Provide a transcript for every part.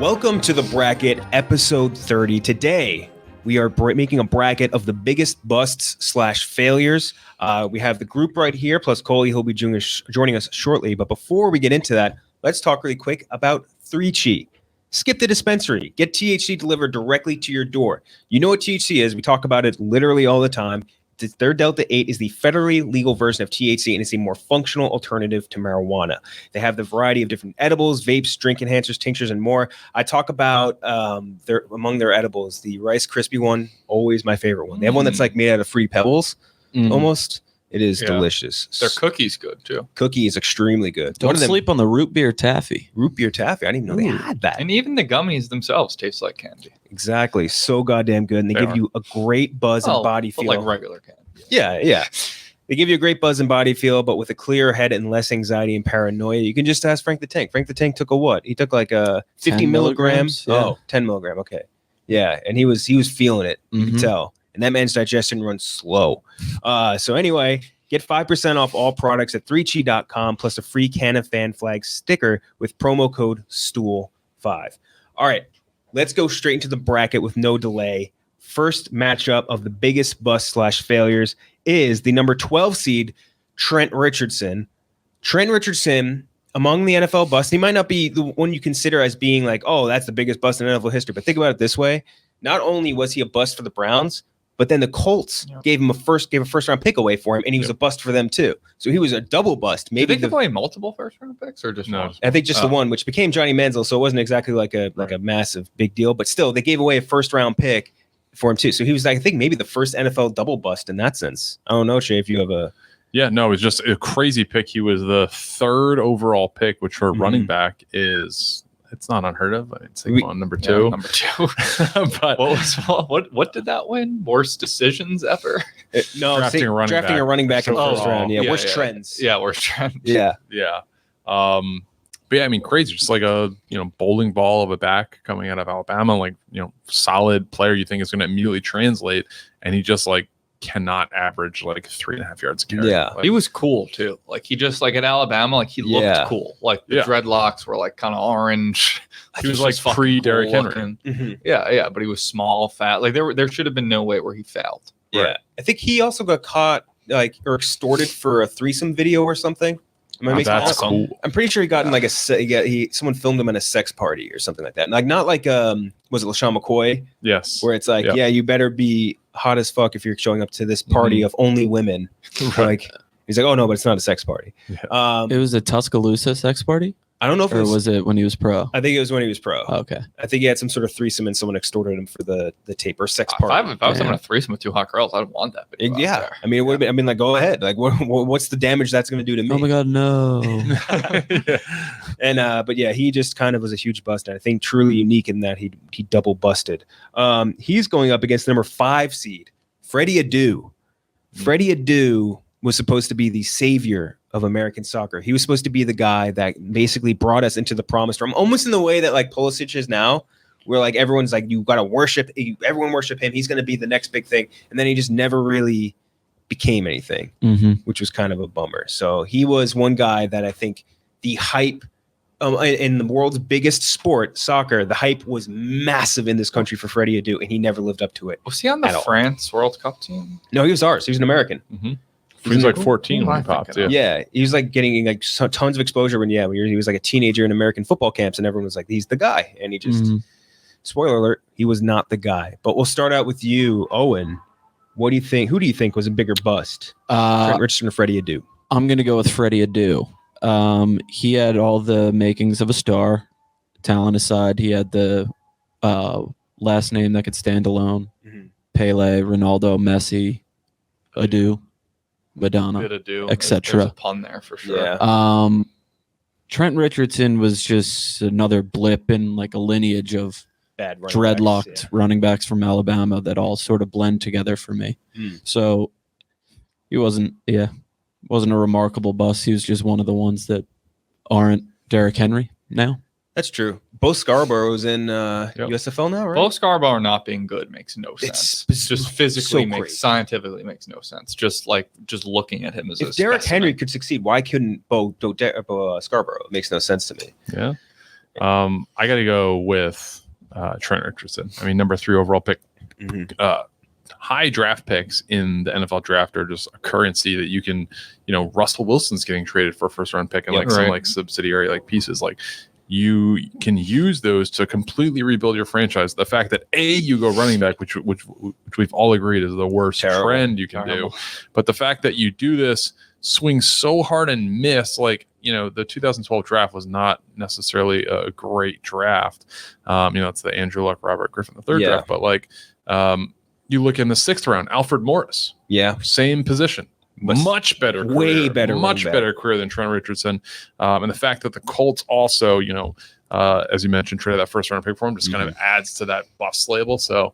Welcome to the bracket, episode 30. Today, we are making a bracket of the biggest busts / failures. We have the group right here, plus Coley, he'll be joining us shortly. But before we get into that, let's talk really quick about 3Cheah. Skip the dispensary. Get THC delivered directly to your door. You know what THC is. We talk about it literally all the time. Their Delta 8 is the federally legal version of THC, and it's a more functional alternative to marijuana. They have the variety of different edibles, vapes, drink enhancers, tinctures, and more. I talk about among their edibles, the Rice Krispie one, always my favorite one. They have one that's like made out of Fruity Pebbles, almost. It is delicious. Their cookie's good, too. Cookie is extremely good. Don't sleep on the root beer taffy. Root beer taffy. I didn't even know they had that. And even the gummies themselves taste like candy. Exactly. So goddamn good. And they give you a great buzz and body feel. Like regular candy. Yeah. They give you a great buzz and body feel, but with a clear head and less anxiety and paranoia. You can just ask Frank the Tank. Frank the Tank took a what? He took like a 50 milligrams. Yeah. Oh, 10 milligram. Okay. Yeah. And he was feeling it. You can tell. And that man's digestion runs slow. So anyway, get 5% off all products at 3cheah.com plus a free can of fan flag sticker with promo code STOOL5. All right, let's go straight into the bracket with no delay. First matchup of the biggest bust / failures is the number 12 seed, Trent Richardson. Trent Richardson, among the NFL busts, he might not be the one you consider as being like, oh, that's the biggest bust in NFL history. But think about it this way. Not only was he a bust for the Browns, but then the Colts gave a first round pick away for him, and he was a bust for them too. So he was a double bust. Maybe Did they give away multiple first round picks or just one? I think just the one, which became Johnny Manziel. So it wasn't exactly like a massive big deal, but still they gave away a first round pick for him too. So he was, I think, maybe the first NFL double bust in that sense. I don't know, Cheah, if you have a. Yeah, no, it was just a crazy pick. He was the third overall pick, which for a running back it's not unheard of. I'd say on number two. Yeah, number two. But what did that win? Worst decisions ever? Drafting a running back in the first round. Yeah, worst trends. Yeah, worst trends. Yeah. But yeah, I mean, crazy. Just like a bowling ball of a back coming out of Alabama, like solid player you think is going to immediately translate, and he just like cannot average like 3.5 yards a carry. Yeah, he was cool too. Like he just like at Alabama, like he looked cool. Like the dreadlocks were like kind of orange. He was like pre Derrick Henry. Yeah, but he was small, fat. Like there should have been no way where he failed. Yeah, right. I think he also got caught or extorted for a threesome video or something. That's cool. I'm pretty sure he got in like someone filmed him in a sex party or something like that. Like not like was it LaShawn McCoy? Yes. Where it's like, you better be hot as fuck if you're showing up to this party of only women. Like he's like, oh no, but it's not a sex party. Yeah. It was a Tuscaloosa sex party. I don't know if was it when he was pro? I think it was when he was pro. Oh, okay. I think he had some sort of threesome and someone extorted him for the tape or sex party. If I was having a threesome with two hot girls, I'd want that video. Yeah. I mean, it would have been. I mean, like, go ahead. Like, what's the damage that's going to do to me? Oh my God, no. And but yeah, he just kind of was a huge bust. And I think truly unique in that he double busted. He's going up against the number 5 seed, Freddie Adu. Freddie Adu was supposed to be the savior of American soccer. He was supposed to be the guy that basically brought us into the promised realm, almost in the way that like Pulisic is now, where like everyone's like, you got to everyone worship him. He's going to be the next big thing. And then he just never really became anything, which was kind of a bummer. So he was one guy that I think the hype in the world's biggest sport, soccer, the hype was massive in this country for Freddie Adu, and he never lived up to it. Was he on the France World Cup team? No, he was ours. He was an American. He was like 14 when he popped. Yeah, he was like getting like tons of exposure when he was like a teenager in American football camps, and everyone was like, he's the guy. And he just, spoiler alert, he was not the guy. But we'll start out with you, Owen. What do you think? Who do you think was a bigger bust? Trent Richardson or Freddie Adu? I'm going to go with Freddie Adu. He had all the makings of a star. Talent aside, he had the last name that could stand alone. Pele, Ronaldo, Messi, Adu. Madonna, etc. There's a pun there for sure. Yeah. Trent Richardson was just another blip in like a lineage of bad dreadlocked running backs from Alabama that all sort of blend together for me. So he wasn't a remarkable bust. He was just one of the ones that aren't Derrick Henry now. That's true. Both Scarborough's in USFL now, right? Both Scarborough not being good makes no sense. It's just physically scientifically makes no sense. Just looking at him as if Derrick Henry could succeed, why couldn't Bo Scarborough? It makes no sense to me. Yeah. I got to go with Trent Richardson. I mean, number 3 overall pick. High draft picks in the NFL draft are just a currency that you can, Russell Wilson's getting traded for a first round pick and some subsidiary like pieces. Like you can use those to completely rebuild your franchise. The fact that you go running back, which we've all agreed is the worst trend you can do, but the fact that you do this, swing so hard and miss, like the 2012 draft was not necessarily a great draft. It's the Andrew Luck, Robert Griffin III draft, but you look in the 6th round, Alfred Morris. Yeah. Same position. Much better career. Way better. Much better career than Trent Richardson. And the fact that the Colts also, as you mentioned, traded that first round pick for him just kind of adds to that bust label. So,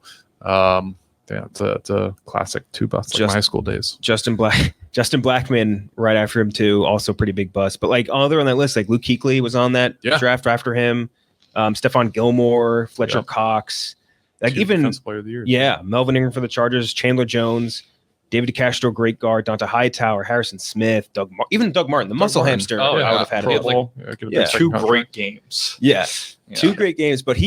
it's a classic 2 busts like my high school days. Justin Blackmon right after him too, also pretty big bust. But like other on that list, like Luke Kuechly was on that draft after him. Stephon Gilmore, Fletcher Cox. Like even Defensive Player of the Year. Melvin Ingram for the Chargers, Chandler Jones, David DeCastro, great guard, Donta Hightower, Harrison Smith, Doug Martin, the muscle hamster. I would have had it. 2 great games. Yeah, 2 great games. But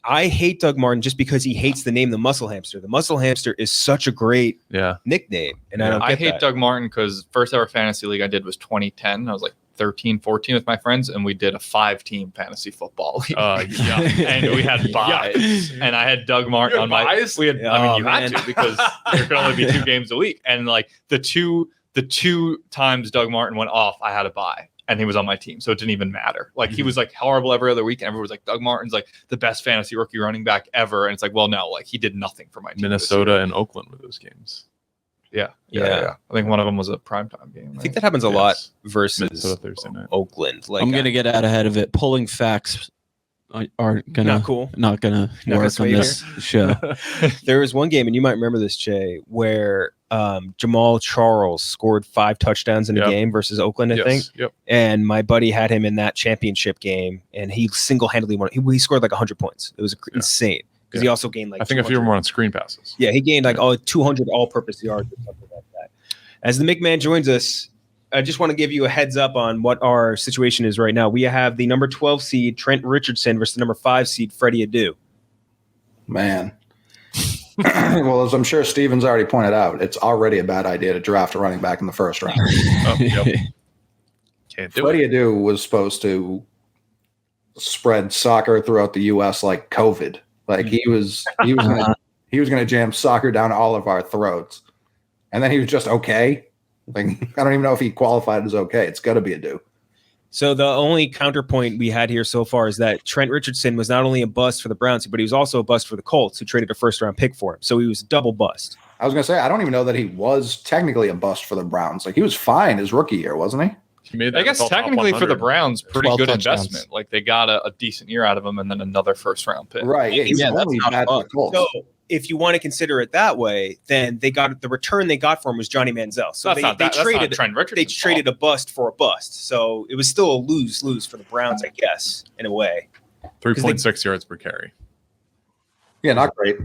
I hate Doug Martin just because he hates the name the muscle hamster. The muscle hamster is such a great nickname, and I hate Doug Martin because first ever fantasy league I did was 2010. I was like 13, 14 with my friends, and we did a 5-team fantasy football league. And we had buys. And I had Doug Martin on my buys? You had to because there could only be 2 games a week. And like the two times Doug Martin went off, I had a buy. And he was on my team, so it didn't even matter. Like he was like horrible every other week, and everyone was like, Doug Martin's like the best fantasy rookie running back ever. And it's like, well, no, like he did nothing for my team. Minnesota and Oakland were those games. Yeah. I think one of them was a primetime game. Right? I think that happens a lot versus Thursday night. Oakland. Like I'm gonna get out ahead of it. Pulling facts aren't gonna not gonna work on this show. There was one game, and you might remember this, Cheah, where Jamal Charles scored 5 touchdowns in a game versus Oakland, I think. And my buddy had him in that championship game, and he single-handedly won. He scored like 100 points. It was insane. Because he also gained like I think a few more on screen passes. Yeah, he gained like 200 all-purpose yards or something like that. As the Mick man joins us, I just want to give you a heads up on what our situation is right now. We have the number 12 seed Trent Richardson versus the number 5 seed Freddie Adu. Man. Well, as I'm sure Steven's already pointed out, it's already a bad idea to draft a running back in the first round. Freddie Adu was supposed to spread soccer throughout the U.S. like COVID. Like he was going to jam soccer down all of our throats, and then he was just okay. Like I don't even know if he qualified as okay. It's got to be Adu. So the only counterpoint we had here so far is that Trent Richardson was not only a bust for the Browns, but he was also a bust for the Colts, who traded a first-round pick for him. So he was a double bust. I was going to say I don't even know that he was technically a bust for the Browns. Like he was fine his rookie year, wasn't he? I guess technically for the Browns, pretty good investment. Like they got a decent year out of him, and then another first-round pick. Right? Yeah, he's only bad for the Colts. So if you want to consider it that way, then they got the return they got for him was Johnny Manziel. So they traded Trent Richardson. They traded a bust for a bust. So it was still a lose for the Browns, I guess, in a way. 3.6 yards per carry. Yeah, not great.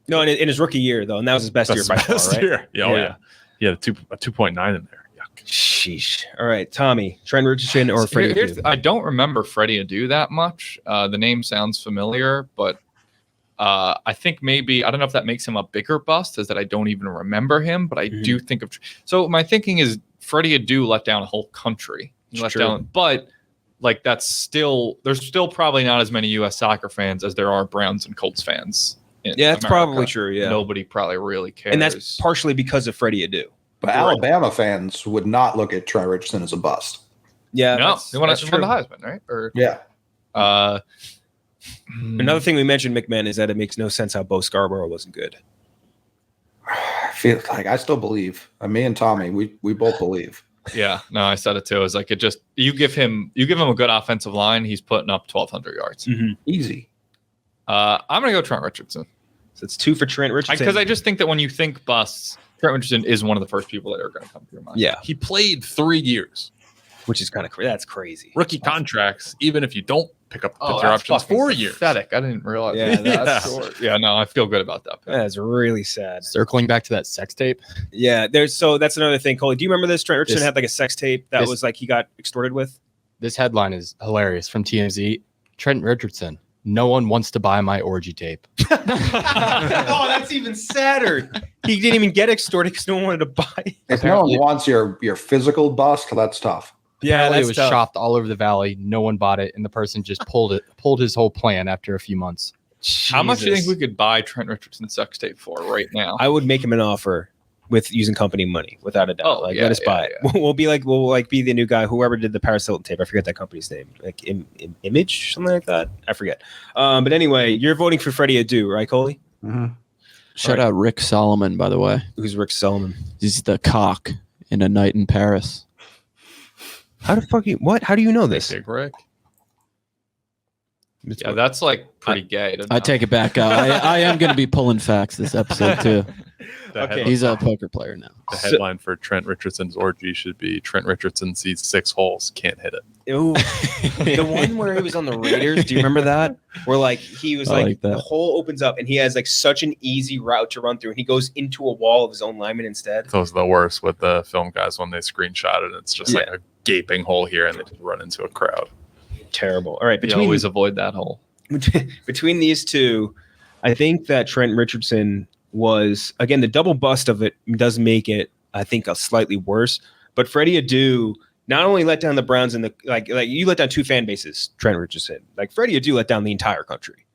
No, in his rookie year though, and that was his best year by far, right? Yeah. He had a 2.9 in there. Sheesh. All right, Tommy, Trent Richardson or Freddie Adu? I don't remember Freddie Adu that much. The name sounds familiar, but I think maybe, I don't know if that makes him a bigger bust, is that I don't even remember him, but I do think of. So my thinking is Freddie Adu let down a whole country. But like there's still probably not as many U.S. soccer fans as there are Browns and Colts fans. That's probably true. Yeah, nobody probably really cares, and that's partially because of Freddie Adu. But Alabama fans would not look at Trent Richardson as a bust. Yeah, no, they want to win the Heisman, right? Or another thing we mentioned, McMahon, is that it makes no sense how Bo Scarborough wasn't good. I feel like I still believe. Me and Tommy, we both believe. Yeah, no, I said it too. It's like you give him a good offensive line, he's putting up 1,200 yards. Easy. I'm gonna go Trent Richardson. So it's 2 for Trent Richardson because I just think that when you think busts, Trent Richardson is one of the first people that are going to come to your mind. Yeah, he played 3 years, which is kind of that's crazy. Rookie contracts, even if you don't pick up the fifth year options, 4 years. Pathetic. I didn't realize. That's short. Yeah, no, I feel good about that. That's really sad. Circling back to that sex tape. Yeah, that's another thing. Coley, do you remember this? Trent Richardson had like a sex tape that was like he got extorted with. This headline is hilarious from TMZ. Trent Richardson. No one wants to buy my orgy tape. Oh, that's even sadder. He didn't even get extorted because no one wanted to buy it. If no one wants your physical bust, that's tough. Yeah, Apparently that's it was tough. shopped all over the valley. No one bought it, and the person just pulled his whole plan after a few months. How much do you think Jesus. we could buy Trent Richardson sex tape for right now? I would make him an offer with using company money, without a doubt. Oh, Like, yeah, let us buy yeah, it. We'll be the new guy. Whoever did the Paris Hilton tape, I forget that company's name. Like Image, something like that. I forget. But anyway, you're voting for Freddie Adu, right, Coley? Mm-hmm. Shout out Rick Solomon, by the way. Who's Rick Solomon? He's the cock in A Night in Paris. How the fuck what? How do you know this? Big Rick. Yeah, that's like pretty gay. I take it back. I am going to be pulling facts this episode too. The, Okay. headline, He's a poker player now. the headline for Trent Richardson's orgy should be Trent Richardson sees 6 holes, can't hit it. Ooh, the one where he was on the Raiders. Do you remember that? Where like he was I like like that. the hole opens up and he has like such an easy route to run through, and he goes into a wall of his own lineman instead. Those are the worst with the film guys when they screenshot it. It's just like a gaping hole here and they just run into a crowd. Terrible. All right, You always avoid that hole. between these two, I think that Trent Richardson was, again, the double bust of it does make it, I think, a slightly worse. But Freddie Adu not only let down the Browns and the like you let down two fan bases, Trent Richardson. Like Freddie Adu let down the entire country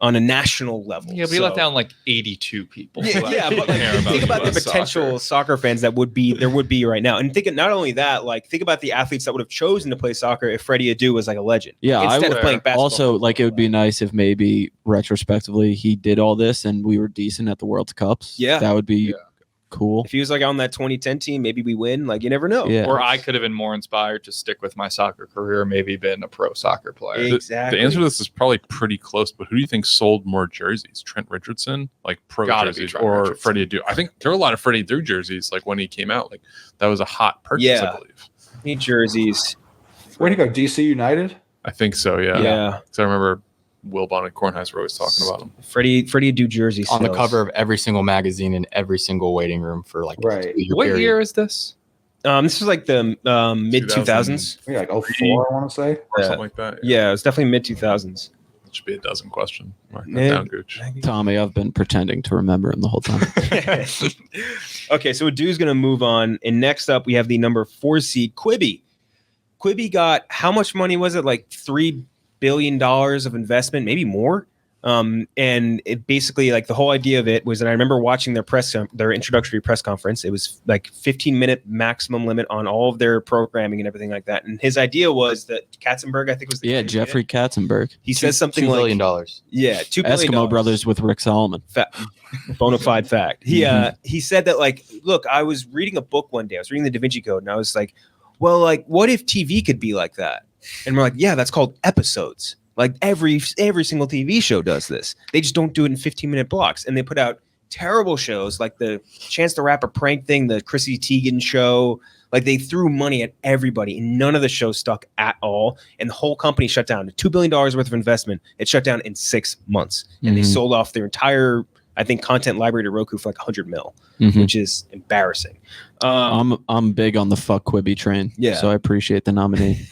on a national level. Yeah, but he let down like 82 people. Yeah, but like, think about the potential soccer fans that would be right now, and think not only that, like think about the athletes that would have chosen to play soccer if Freddie Adu was like a legend. Yeah, I instead would of playing basketball. also like it would be nice if maybe retrospectively he did all this and we were decent at the World Cups. Yeah. That would be cool. If he was like on that 2010 team, maybe we win. Like you never know. Yeah. Or I could have been more inspired to stick with my soccer career, maybe been a pro soccer player. Exactly. The answer to this is probably pretty close, but who do you think sold more jerseys? Trent Richardson, like pro Gotta be jerseys, Trent or Richardson. Freddie Adu? I think there were a lot of Freddie Adu jerseys, like when he came out. Like that was a hot purchase, Yeah. I believe. New jerseys. Where'd he go? DC United? I think so, yeah. Yeah. Because I remember Wilbon and Kornheiser were always talking about him. Freddie Adu jerseys On the sells. cover of every single magazine in every single waiting room for like Right. a 2-year What period. year is this? This was like the mid 2000s. Maybe like 04, I want to say. Or Yeah. something like that. Yeah, it was definitely mid 2000s. It should be a dozen question. Mark that Yeah. down, Gooch. Tommy, I've been pretending to remember him the whole time. Okay, so Adu's going to move on, and next up we have the number 4 seed Quibi. Quibi got how much money was it? Like $3 billion of investment, maybe more. And it basically like the whole idea of it was, and I remember watching their introductory press conference. It was like 15-minute maximum limit on all of their programming and everything like that. And his idea was that Katzenberg, I think was the Yeah, kid, Jeffrey Katzenberg. He says something $2 like billion. yeah, $2 billion. Eskimo Brothers with Rick Solomon. Bona fide fact. He said that like, look, I was reading a book one day. I was reading the Da Vinci Code, and I was like, well, like, what if TV could be like that? And we're like, yeah, that's called episodes. Like every single TV show does this. They just don't do it in 15-minute blocks, and they put out terrible shows like the Chance the Rapper prank thing, the Chrissy Teigen show. Like they threw money at everybody, and none of the shows stuck at all. And the whole company shut down. $2 billion worth of investment. It shut down in 6 months, and they sold off their entire, I think, content library to Roku for like $100 million, which is embarrassing. I'm big on the fuck Quibi train. Yeah. So I appreciate the nominee.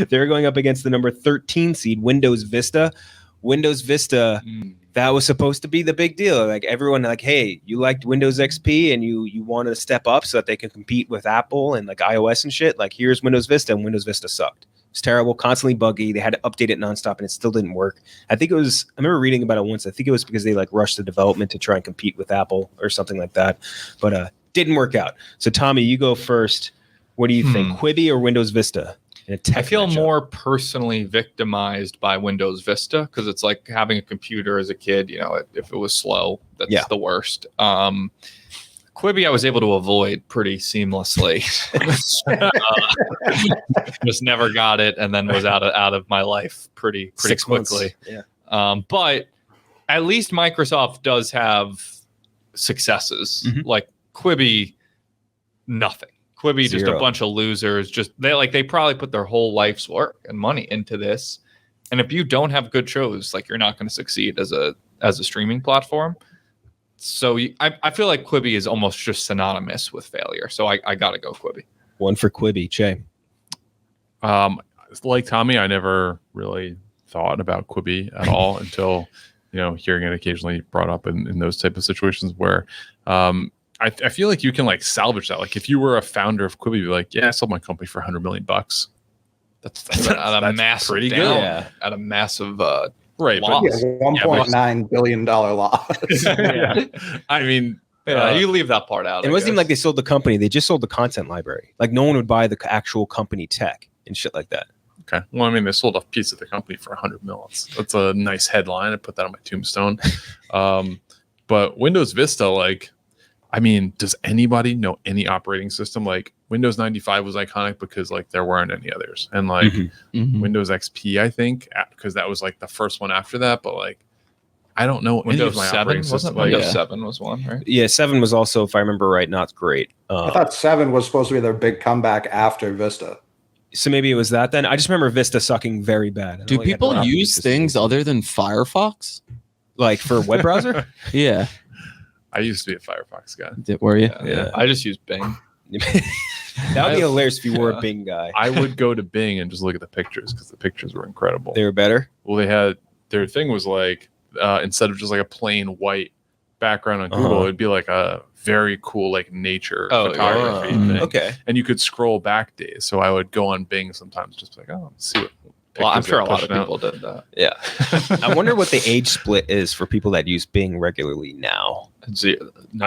They're going up against the number 13 seed Windows Vista. Windows Vista, that was supposed to be the big deal. Like everyone, like, hey, you liked Windows XP and you wanted to step up so that they can compete with Apple and like iOS and shit. Like here's Windows Vista, and Windows Vista sucked. It was terrible, constantly buggy. They had to update it nonstop, and it still didn't work. I remember reading about it once. I think it was because they like rushed the development to try and compete with Apple or something like that, but didn't work out. So Tommy, you go first. What do you think, Quibi or Windows Vista? I feel more personally victimized by Windows Vista because it's like having a computer as a kid. You know, if it was slow, that's the worst. Quibi, I was able to avoid pretty seamlessly. Just never got it, and then was out of my life pretty 6 quickly. months. Yeah. But at least Microsoft does have successes. Like Quibi, nothing. Quibi, just a bunch of losers. Just they probably put their whole life's work and money into this. And if you don't have good shows, like you're not going to succeed as a streaming platform. So I feel like Quibi is almost just synonymous with failure. So I got to go Quibi. One for Quibi, Cheah. Like Tommy, I never really thought about Quibi at all until, hearing it occasionally brought up in those type of situations where I feel like you can like salvage that. Like if you were a founder of Quibi, be like, yeah, I sold my company for $100 million. That's at a massive pretty down, good. Yeah. at a massive Right. loss. $1.9 billion loss. Yeah. I mean, You leave that part out. It wasn't even like they sold the company; they just sold the content library. Like no one would buy the actual company tech and shit like that. okay. Well, I mean, they sold a piece of the company for $100 million. That's a nice headline. I put that on my tombstone. But Windows Vista, like, I mean, does anybody know any operating system? Like Windows 95 was iconic because like there weren't any others, and like Windows XP, I think, because that was like the first one after that. But like, I don't know any of Windows my 7 operating wasn't system. Windows Like, 7 was one, right? Yeah, 7 was also, if I remember right, not great. I thought 7 was supposed to be their big comeback after Vista. So maybe it was that then. I just remember Vista sucking very bad. Do people use things other than Firefox? like for web browser? Yeah. I used to be a Firefox guy. Were you? Yeah. I just use Bing. That would be hilarious if you were a Bing guy. I would go to Bing and just look at the pictures because the pictures were incredible. They were better. Well, they had their thing was like instead of just like a plain white background on Google, it'd be like a very cool like nature photography thing. Okay. And you could scroll back days. So I would go on Bing sometimes, just like, oh, let's see what. Well, I'm pictures sure a they're lot of pushing out. people did that. Yeah. I wonder what the age split is for people that use Bing regularly now. I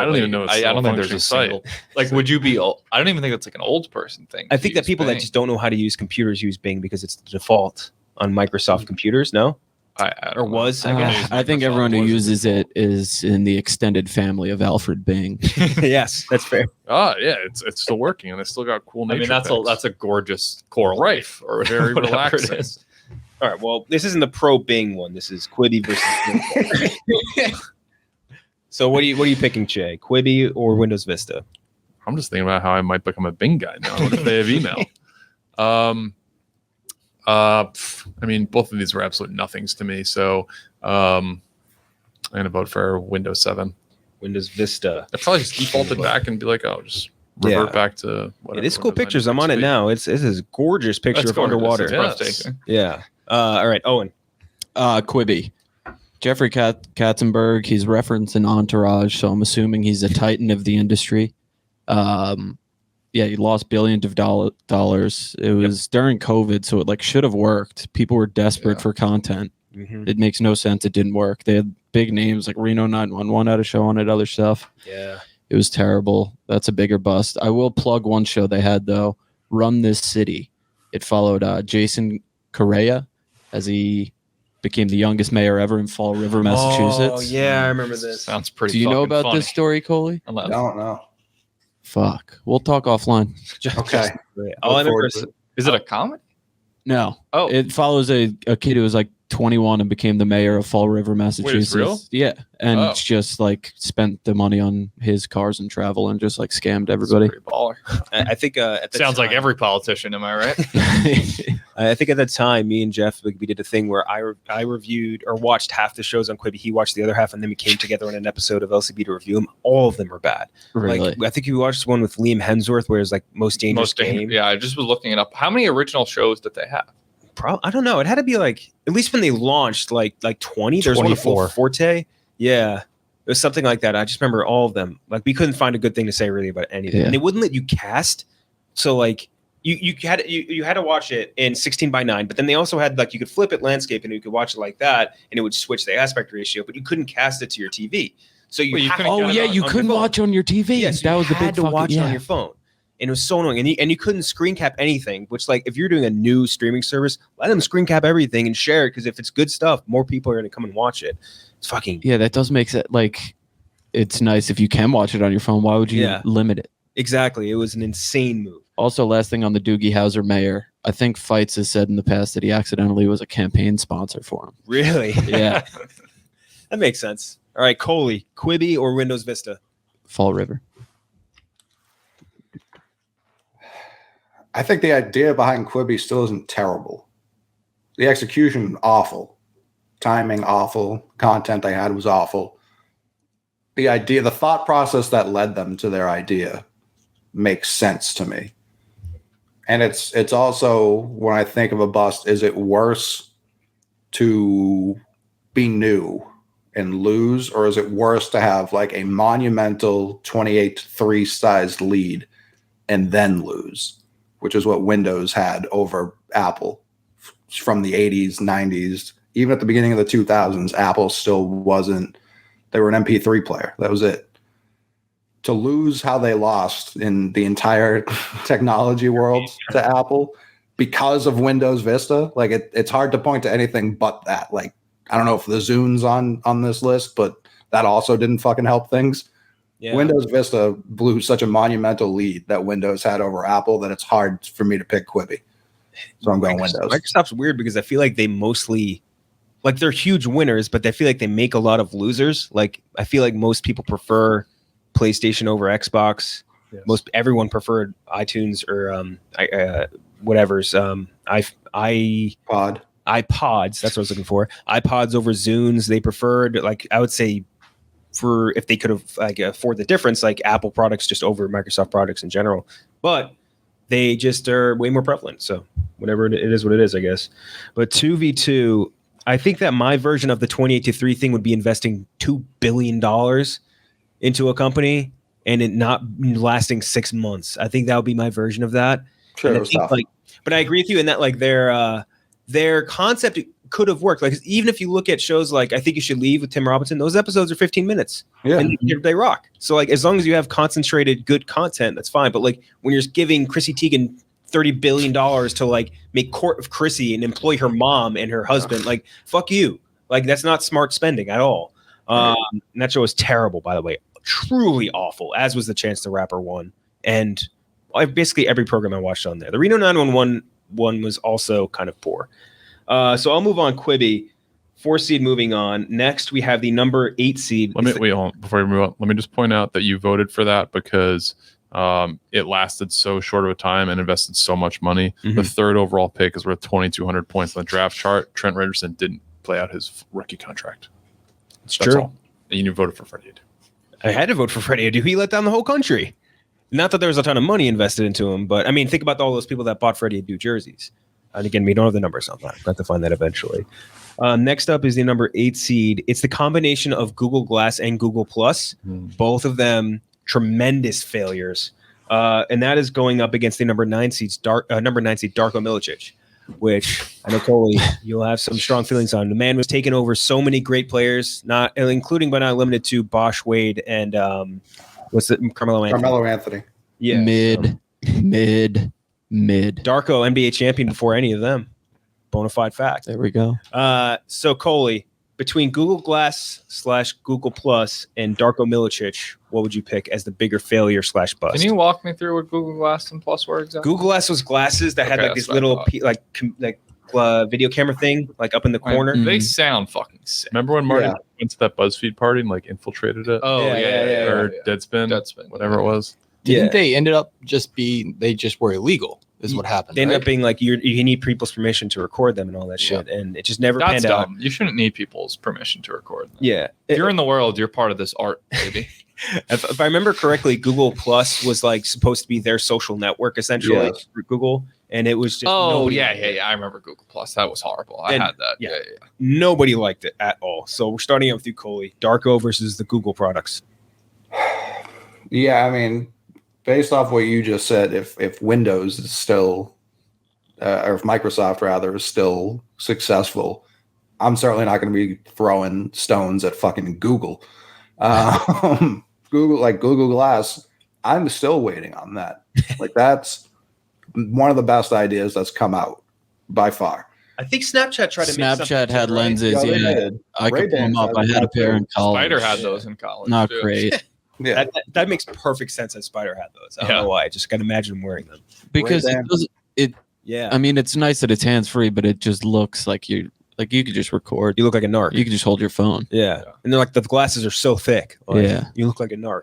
don't even know. It's I still don't think there's functioning a site. single. Like, would you be old? I don't even think that's like an old person thing. I to think that use people that Bing. just don't know how to use computers use Bing because it's the default on Microsoft computers. No? I Or don't know. was, I don't guess. use I think Microsoft. everyone who Was- uses it is in the extended family of Alfred Bing. Yes, that's fair. Oh yeah, it's still working, and they still got cool I nature. mean, that's a gorgeous coral Right. reef or Very whatever relaxing. it is. All right. Well, this isn't the pro Bing one. This is Quibi versus Bing. So what are you picking, Cheah? Quibi or Windows Vista? I'm just thinking about how I might become a Bing guy now. What if they have email? I mean, both of these were absolute nothings to me. So I'm gonna vote for Windows 7. Windows Vista. I probably just defaulted back and be like, oh, just revert Yeah. back to whatever. It is cool Windows pictures. I'm 96 on it be. now. It's a gorgeous picture That's of gorgeous. underwater. It's Yes. breathtaking. Yeah. All right, Owen. Quibi. Jeffrey Katzenberg, he's referenced in Entourage, so I'm assuming he's a titan of the industry. Yeah, he lost billions of dollars. It was during COVID, so it like should have worked. People were desperate for content. Mm-hmm. It makes no sense it didn't work. They had big names like Reno 911 had a show on it, other stuff. Yeah. It was terrible. That's a bigger bust. I will plug one show they had though, Run This City. It followed Jason Correa as he became the youngest mayor ever in Fall River, Massachusetts. Oh, yeah, I remember this. Sounds pretty. Do you know fucking about funny. this story, Coley? I don't know. Fuck. We'll talk offline. Okay. All I Look remember forward is to it. Is it a comedy? No. Oh, It follows a kid who was like 21 and became the mayor of Fall River, Massachusetts. real? Yeah. And Oh. just like spent the money on his cars and travel and just like scammed everybody. Pretty baller. I think at the Sounds like time- every politician. Am I right? I think at the time, me and Jeff, we did a thing where I reviewed or watched half the shows on Quibi. He watched the other half, and then we came together on an episode of LCB to review them. All of them were bad. Really? Like I think you watched one with Liam Hemsworth, where it's like most dangerous game. Yeah, I just was looking it up. How many original shows did they have? I don't know. It had to be like at least when they launched, like 20. There's one with 24. Forte. Yeah, it was something like that. I just remember all of them. Like we couldn't find a good thing to say really about anything, Yeah. and they wouldn't let you cast. So like you had to watch it in 16:9, but then they also had like you could flip it landscape and you could watch it like that, and it would switch the aspect ratio, but you couldn't cast it to your TV. So you Well, you have couldn't to Oh get it yeah, on you your couldn't phone. watch on your TV. Yes, that was the had big to watch it yeah. on your phone, and it was so annoying. And you couldn't screen cap anything. Which, like, if you're doing a new streaming service, let them screen cap everything and share it because if it's good stuff, more people are going to come and watch it. It's fucking Yeah, that does make sense. Like, it's nice if you can watch it on your phone. Why would you Yeah. limit it? exactly. It was an insane move. Also, last thing on the Doogie Howser mayor, I think Fights has said in the past that he accidentally was a campaign sponsor for him. Really? Yeah, That makes sense. All right, Coley, Quibi or Windows Vista? Fall River. I think the idea behind Quibi still isn't terrible. The execution, awful. Timing, awful. Content they had was awful. The idea, the thought process that led them to their idea makes sense to me. And it's also, when I think of a bust, is it worse to be new and lose, or is it worse to have like a monumental 28-3 sized lead and then lose, which is what Windows had over Apple from the 80s, 90s, even at the beginning of the 2000s. Apple still wasn't, they were an MP3 player. That was it. To lose how they lost in the entire technology world to Apple because of Windows Vista, like it's hard to point to anything but that. Like, I don't know if the Zune's on this list, but that also didn't fucking help things. Yeah. Windows Vista blew such a monumental lead that Windows had over Apple that it's hard for me to pick Quibi. So I'm going Windows. Microsoft's weird because I feel like they mostly, like, they're huge winners, but I feel like they make a lot of losers. Like, I feel like most people prefer PlayStation over Xbox. Yes. Everyone preferred iTunes or whatever's iPods. That's what I was looking for. iPods over Zunes. They preferred, like, I would say, for if they could have afford the difference, like Apple products just over Microsoft products in general. But they just are way more prevalent. So whatever it is, what it is, I guess. But 2v2, I think that my version of the 28-3 thing would be investing $2 billion into a company and it not lasting 6 months. I think that would be my version of that. Sure, it was tough. But I agree with you in that, like, their concept could have worked. Like, even if you look at shows like I Think You Should Leave with Tim Robinson, those episodes are 15 minutes. Yeah. And they rock. So, like, as long as you have concentrated good content, that's fine. But, like, when you're giving Chrissy Teigen $30 billion to, like, make Court of Chrissy and employ her mom and her husband, like, fuck you. Like, that's not smart spending at all. And that show was terrible, by the way. Truly awful, as was the Chance the Rapper one. And basically every program I watched on there. The Reno 911 one was also kind of poor. So I'll move on. Quibi, 4 seed, moving on. Next, we have the number 8 seed. Wait, hold on. Before we move on, let me just point out that you voted for that because it lasted so short of a time and invested so much money. Mm-hmm. The third overall pick is worth 2,200 points on the draft chart. Trent Richardson didn't play out his rookie contract. That's true. All. And you voted for Freddie. I had to vote for Freddie. He let down the whole country. Not that there was a ton of money invested into him, but I mean, think about all those people that bought Freddie Adu jerseys. And again, we don't have the numbers on that. We'll have to find that eventually. Next up is the number 8 seed. It's the combination of Google Glass and Google Plus. Both of them tremendous failures. And that is going up against the number 9 seed, Darko Milicic, which I know, Coley, you'll have some strong feelings on. The man was taking over so many great players, not including but not limited to Bosch Wade and Carmelo Anthony. Yeah. Mid. Darko, NBA champion before any of them. Bonafide fact. There we go. So, Coley, between Google Glass / Google Plus and Darko Milicic, what would you pick as the bigger failure / bust? Can you walk me through what Google Glass and Plus were exactly? Google Glass was glasses that had like this little video camera thing like up in the corner. They sound fucking sick. Remember when Martin went to that BuzzFeed party and like infiltrated it? Oh, yeah. Or Deadspin, whatever it was. Didn't they ended up they just were illegal is what happened. They ended up being like you need people's permission to record them and all that shit. And it just never panned out. You shouldn't need people's permission to record them. Yeah. If you're in the world, you're part of this art, baby. If I remember correctly, Google Plus was like supposed to be their social network essentially for Google. And it was just I remember Google Plus. That was horrible. I had that. Yeah. Nobody liked it at all. So we're starting out with you, Coley. Darko versus the Google products. Yeah, I mean, based off what you just said, if Windows is still, or if Microsoft rather is still successful, I'm certainly not going to be throwing stones at fucking Google. Google Glass, I'm still waiting on that. Like, that's one of the best ideas that's come out by far. I think Snapchat tried to make something. Snapchat had lenses. I could pull them up. I had a pair in college. Spider had those in college. Not great. Yeah, that makes perfect sense that Spider had those. I don't know why. I just can imagine him wearing them. Because I mean, it's nice that it's hands-free, but it just looks like you could just record. You look like a narc. You could just hold your phone. Yeah. And they're like, the glasses are so thick. Like, you look like a narc.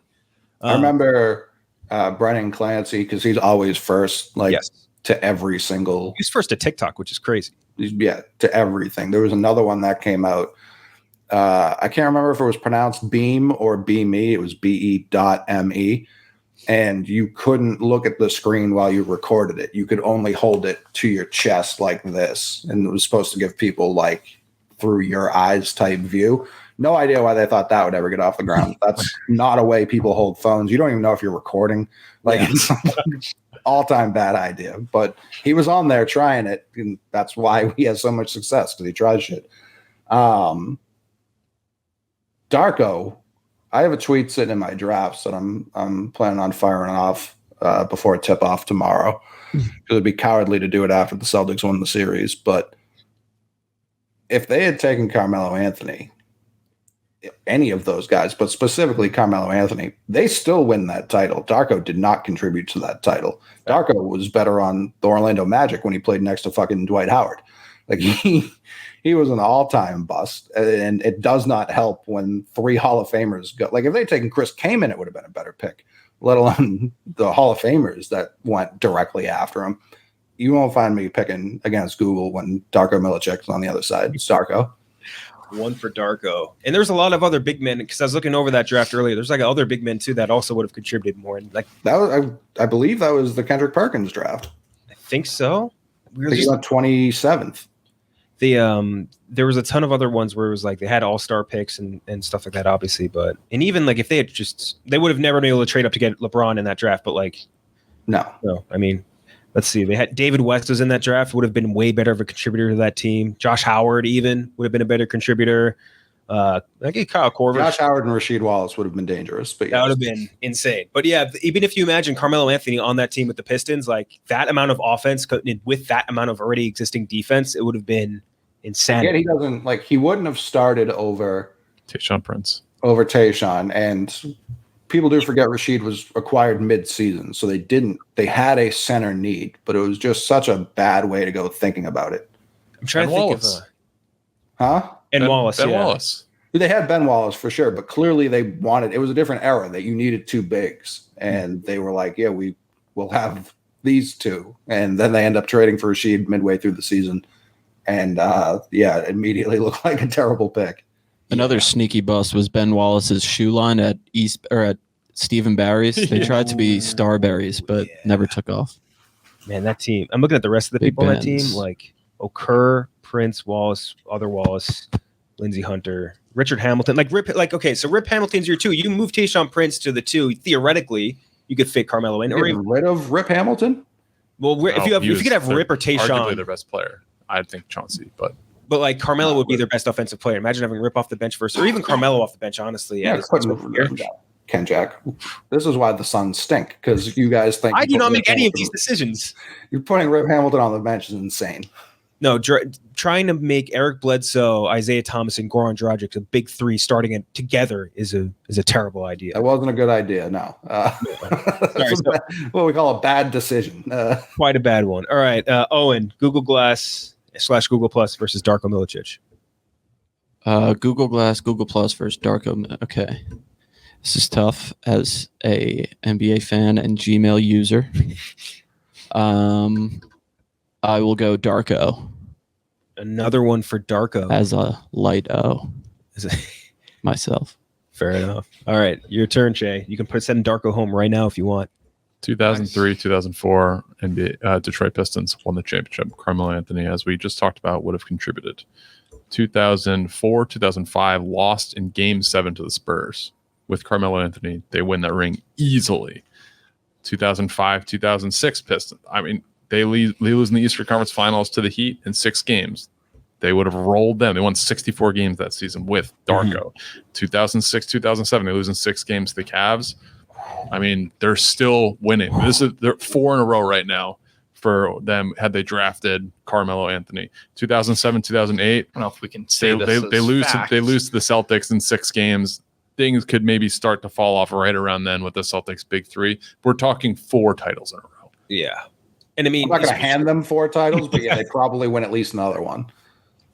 I remember Brennan Clancy, because he's always first, to every single. He's first to TikTok, which is crazy. Yeah, to everything. There was another one that came out. I can't remember if it was pronounced Beam or Be-Me. It was BE.ME. And you couldn't look at the screen while you recorded it. You could only hold it to your chest like this. And it was supposed to give people like through your eyes type view. No idea why they thought that would ever get off the ground. That's not a way people hold phones. You don't even know if you're recording. Like, it's all-time bad idea. But he was on there trying it, and that's why he has so much success, because he tries shit. Darko, I have a tweet sitting in my drafts that I'm planning on firing off before tip-off tomorrow. It would be cowardly to do it after the Celtics won the series. But if they had taken Carmelo Anthony, any of those guys, but specifically Carmelo Anthony, they still win that title. Darko did not contribute to that title. Darko was better on the Orlando Magic when he played next to fucking Dwight Howard. Like, he was an all-time bust, and it does not help when 3 Hall of Famers go. Like, if they'd taken Chris Kaman, it would have been a better pick, let alone the Hall of Famers that went directly after him. You won't find me picking against Google when Darko Milicic's on the other side. It's Darko. One for Darko. And there's a lot of other big men, because I was looking over that draft earlier. There's like other big men too that also would have contributed more. And like that was, I believe that was the Kendrick Perkins draft. I think so. I think he went 27th. There was a ton of other ones where it was like they had all-star picks and stuff like that, obviously. But even like if they had they would have never been able to trade up to get LeBron in that draft. But like, no, I mean, let's see. They had David West was in that draft, would have been way better of a contributor to that team. Josh Howard even would have been a better contributor. I get Kyle Korver. Josh Howard and Rasheed Wallace would have been dangerous, but that would have been insane. But yeah, even if you imagine Carmelo Anthony on that team with the Pistons, like that amount of offense with that amount of already existing defense, it would have been insane. Yet he wouldn't have started over Tayshaun Prince. Over Tayshaun, and people do forget Rasheed was acquired mid-season, so they had a center need, but it was just such a bad way to go thinking about it. I'm trying to think Wallace. of Wallace. Ben Wallace. They had Ben Wallace for sure, but clearly they wanted, it was a different era that you needed 2 bigs, and they were like, yeah, we will have these 2, and then they end up trading for Rasheed midway through the season, and it immediately looked like a terrible pick. Another sneaky bust was Ben Wallace's shoe line at Stephen Barry's. They tried to be Starberries, but never took off. Man, that team. I'm looking at the rest of the people on that team, like Okur, Prince, Wallace, other Wallace, Lindsey Hunter, Richard Hamilton. Like Rip. Like, okay, so Rip Hamilton's your 2. You move Tayshaun Prince to the 2. Theoretically, you could fit Carmelo in. Or rid of Rip Hamilton. Well, if you could have Rip or Tayshaun, arguably their best player. I'd think Chauncey, but like Carmelo would be their best offensive player. Imagine having Rip off the bench first, or even Carmelo off the bench. Honestly, KenJac. This is why the Suns stink, because you guys think I do not make any of these decisions. You're putting Rip Hamilton on the bench is insane. No, trying to make Eric Bledsoe, Isaiah Thomas, and Goran Dragic a big 3 starting it together is a terrible idea. That wasn't a good idea. No, what we call a bad decision. Quite a bad one. All right, Owen, Google Glass / Google Plus versus Darko Milicic. Google Glass, Google Plus versus Darko. Okay, this is tough as a NBA fan and Gmail user. I will go Darko. Another one for Darko. As a light O. Myself. Fair enough. All right, your turn, Cheah. You can send Darko home right now if you want. 2003, 2004, NBA, Detroit Pistons won the championship. Carmelo Anthony, as we just talked about, would have contributed. 2004, 2005, lost in Game 7 to the Spurs. With Carmelo Anthony, they win that ring easily. 2005, 2006 Pistons. I mean, they lose in the Eastern Conference Finals to the Heat in 6 games. They would have rolled them. They won 64 games that season with Darko. 2006, 2007, they lose in 6 games to the Cavs. I mean, they're still winning. They're 4 in a row right now for them had they drafted Carmelo Anthony. 2007, 2008. I don't know if we can say they lose to the Celtics in 6 games. Things could maybe start to fall off right around then with the Celtics' big 3. We're talking 4 titles in a row. Yeah. And I mean, I'm not going to hand them 4 titles, but yeah, they probably win at least another one.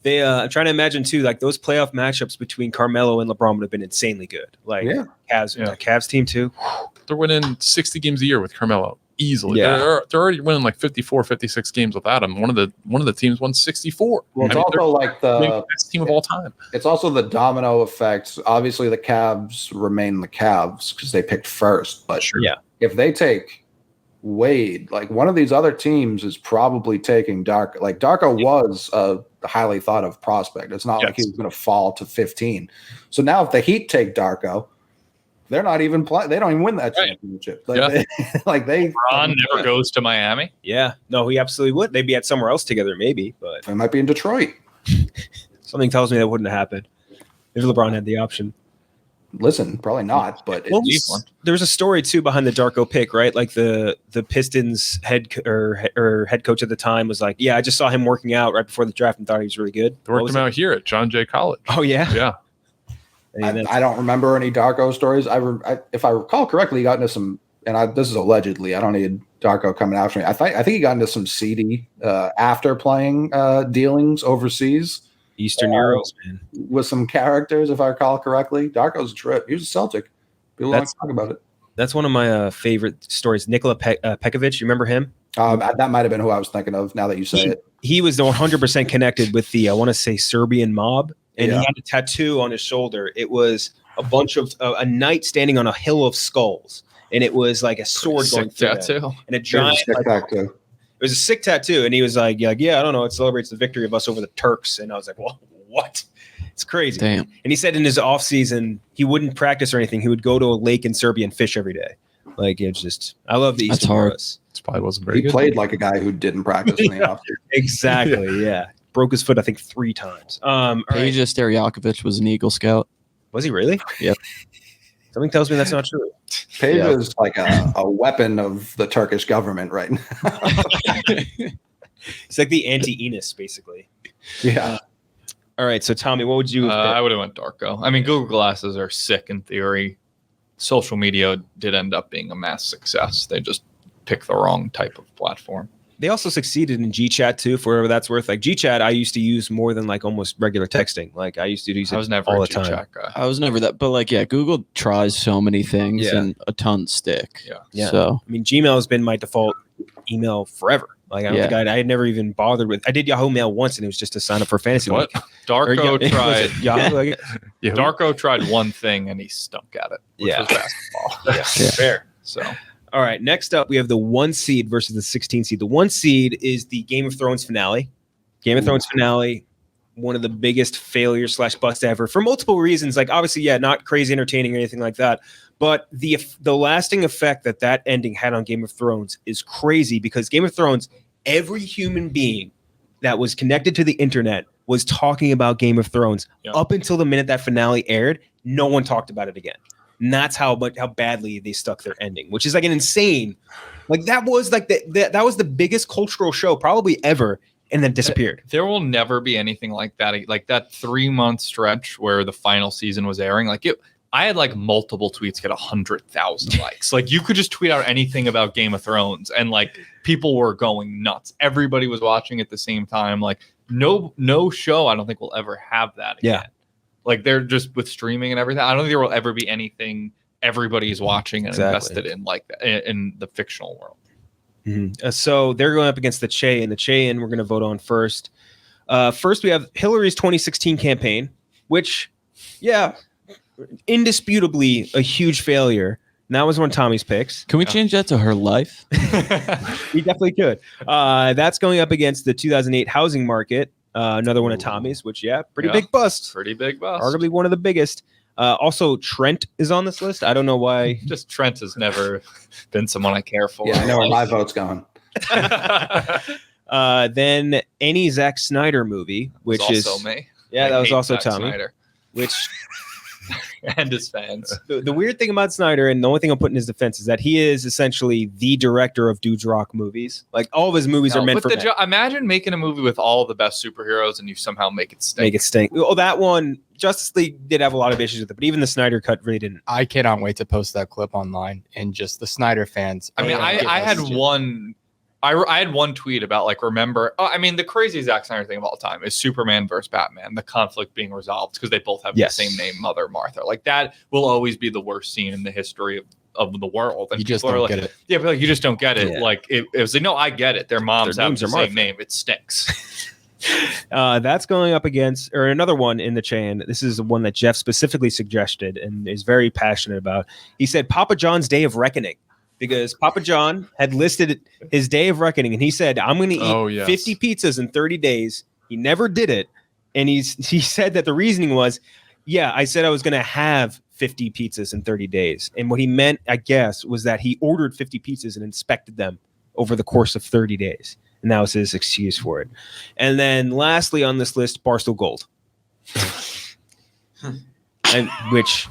I'm trying to imagine too, like those playoff matchups between Carmelo and LeBron would have been insanely good. Like Cavs team too. They're winning 60 games a year with Carmelo easily. Yeah. They're already winning like 54, 56 games without him. One of the teams won 64. Well, it's also like the best team of all time. It's also the domino effect. Obviously, the Cavs remain the Cavs because they picked first. But if they take Wade, like one of these other teams is probably taking Darko. Like Darko was highly thought of prospect. It's not like he was going to fall to 15. So now if the Heat take Darko, they're not even playing. They don't even win that championship. Ron never goes to Miami. Yeah, no, he absolutely would. They'd be at somewhere else together, maybe, but they might be in Detroit. Something tells me that wouldn't have happened if LeBron had the option. Listen, probably not, but there was a story too behind the Darko pick, right? Like the Pistons head coach at the time was like, "Yeah, I just saw him working out right before the draft and thought he was really good." They worked him out here at John Jay College. Oh yeah, yeah. I don't remember any Darko stories. If I recall correctly, he got into some, and this is allegedly. I don't need Darko coming after me. I think he got into some seedy after playing dealings overseas. Eastern Euros, man. With some characters, if I recall correctly. Darko's a trip. He was a Celtic. People don't talk about it. That's one of my favorite stories. Nikola Pekovic, you remember him? That might have been who I was thinking of now that you say it. He was 100% connected with the, I want to say, Serbian mob. And he had a tattoo on his shoulder. It was a bunch of a knight standing on a hill of skulls. And it was like a sword going through tattoo. And a giant tattoo. It was a sick tattoo, and he was like, yeah, I don't know. It celebrates the victory of us over the Turks. And I was like, well, what? It's crazy. Damn. And he said in his off season, he wouldn't practice or anything. He would go to a lake in Serbia and fish every day. Like, it's just, I love the Eastern Euros. This probably wasn't very good. He played like a guy who didn't practice in the off season. Exactly, yeah. Broke his foot, I think, 3 times. Peja Stojakovic was an Eagle Scout. Was he really? Yep. Something tells me that's not true. Peja is like a weapon of the Turkish government right now. It's like the anti-Enos, basically. Yeah. All right, so Tommy, what would you I would have went Darko. I mean, Google Glasses are sick in theory. Social media did end up being a mass success. They just picked the wrong type of platform. They also succeeded in GChat too, for whatever that's worth. Like GChat, I used to use more than like almost regular texting. Like I used to use it all the time. I was never that, but like, yeah, Google tries so many things and a ton stick. Yeah. So I mean, Gmail has been my default email forever. Like I had never even bothered with. I did Yahoo Mail once, and it was just to sign up for fantasy. What? Darko tried. Yahoo, Darko tried one thing, and he stunk at it. Which was basketball. Fair. So. All right, next up, we have the 1 seed versus the 16 seed. The 1 seed is the Game of Thrones finale. Game of Thrones finale, one of the biggest failures / busts ever for multiple reasons. Like, obviously, not crazy entertaining or anything like that. But the lasting effect that ending had on Game of Thrones is crazy because Game of Thrones, every human being that was connected to the internet was talking about Game of Thrones up until the minute that finale aired. No one talked about it again. And that's how badly they stuck their ending, which is like an insane, like that was like that was the biggest cultural show probably ever, and then disappeared. There will never be anything like that. Like that 3-month stretch where the final season was airing, like I had like multiple tweets get 100,000 likes. Like you could just tweet out anything about Game of Thrones, and like people were going nuts. Everybody was watching at the same time. Like no show I don't think will ever have that again. Yeah. Like they're just with streaming and everything. I don't think there will ever be anything everybody's watching and invested in like that in the fictional world. Mm-hmm. So they're going up against the Cheah, and the Cheah we're going to vote on first. First, we have Hillary's 2016 campaign, which, indisputably a huge failure. And that was one of Tommy's picks. Can we change that to her life? We definitely could. That's going up against the 2008 housing market. Another one of Tommy's, which big bust. Pretty big bust. Arguably one of the biggest. Also, Trent is on this list. I don't know why. Just Trent has never been someone I care for. Yeah, I know where my vote's going. Then any Zack Snyder movie, which is also me. Yeah, that was also Zack Tommy. Snyder. Which and his fans. The weird thing about Snyder, and the only thing I'll put in his defense, is that he is essentially the director of dudes rock movies. Like all of his movies are meant for men. Imagine making a movie with all the best superheroes and you somehow make it stink. Oh, that one, Justice League did have a lot of issues with it, but even the Snyder cut really didn't. I cannot wait to post that clip online, and just the Snyder fans. I mean, I had one. I had one tweet about like, remember, the crazy Zack Snyder thing of all time is Superman versus Batman, the conflict being resolved because they both have the same name, Mother Martha. Like that will always be the worst scene in the history of the world. And you just don't get it. Yeah, but like, you just don't get it. Yeah. Like it was like, no, I get it. Their moms have the same name. It stinks. That's going up against, or another one in the chain. This is one that Jeff specifically suggested and is very passionate about. He said Papa John's Day of Reckoning. Because Papa John had listed his day of reckoning, and he said, I'm going to eat 50 pizzas in 30 days. He never did it. And he said that the reasoning was, I said I was going to have 50 pizzas in 30 days. And what he meant, I guess, was that he ordered 50 pizzas and inspected them over the course of 30 days. And that was his excuse for it. And then lastly on this list, Barstool Gold. Which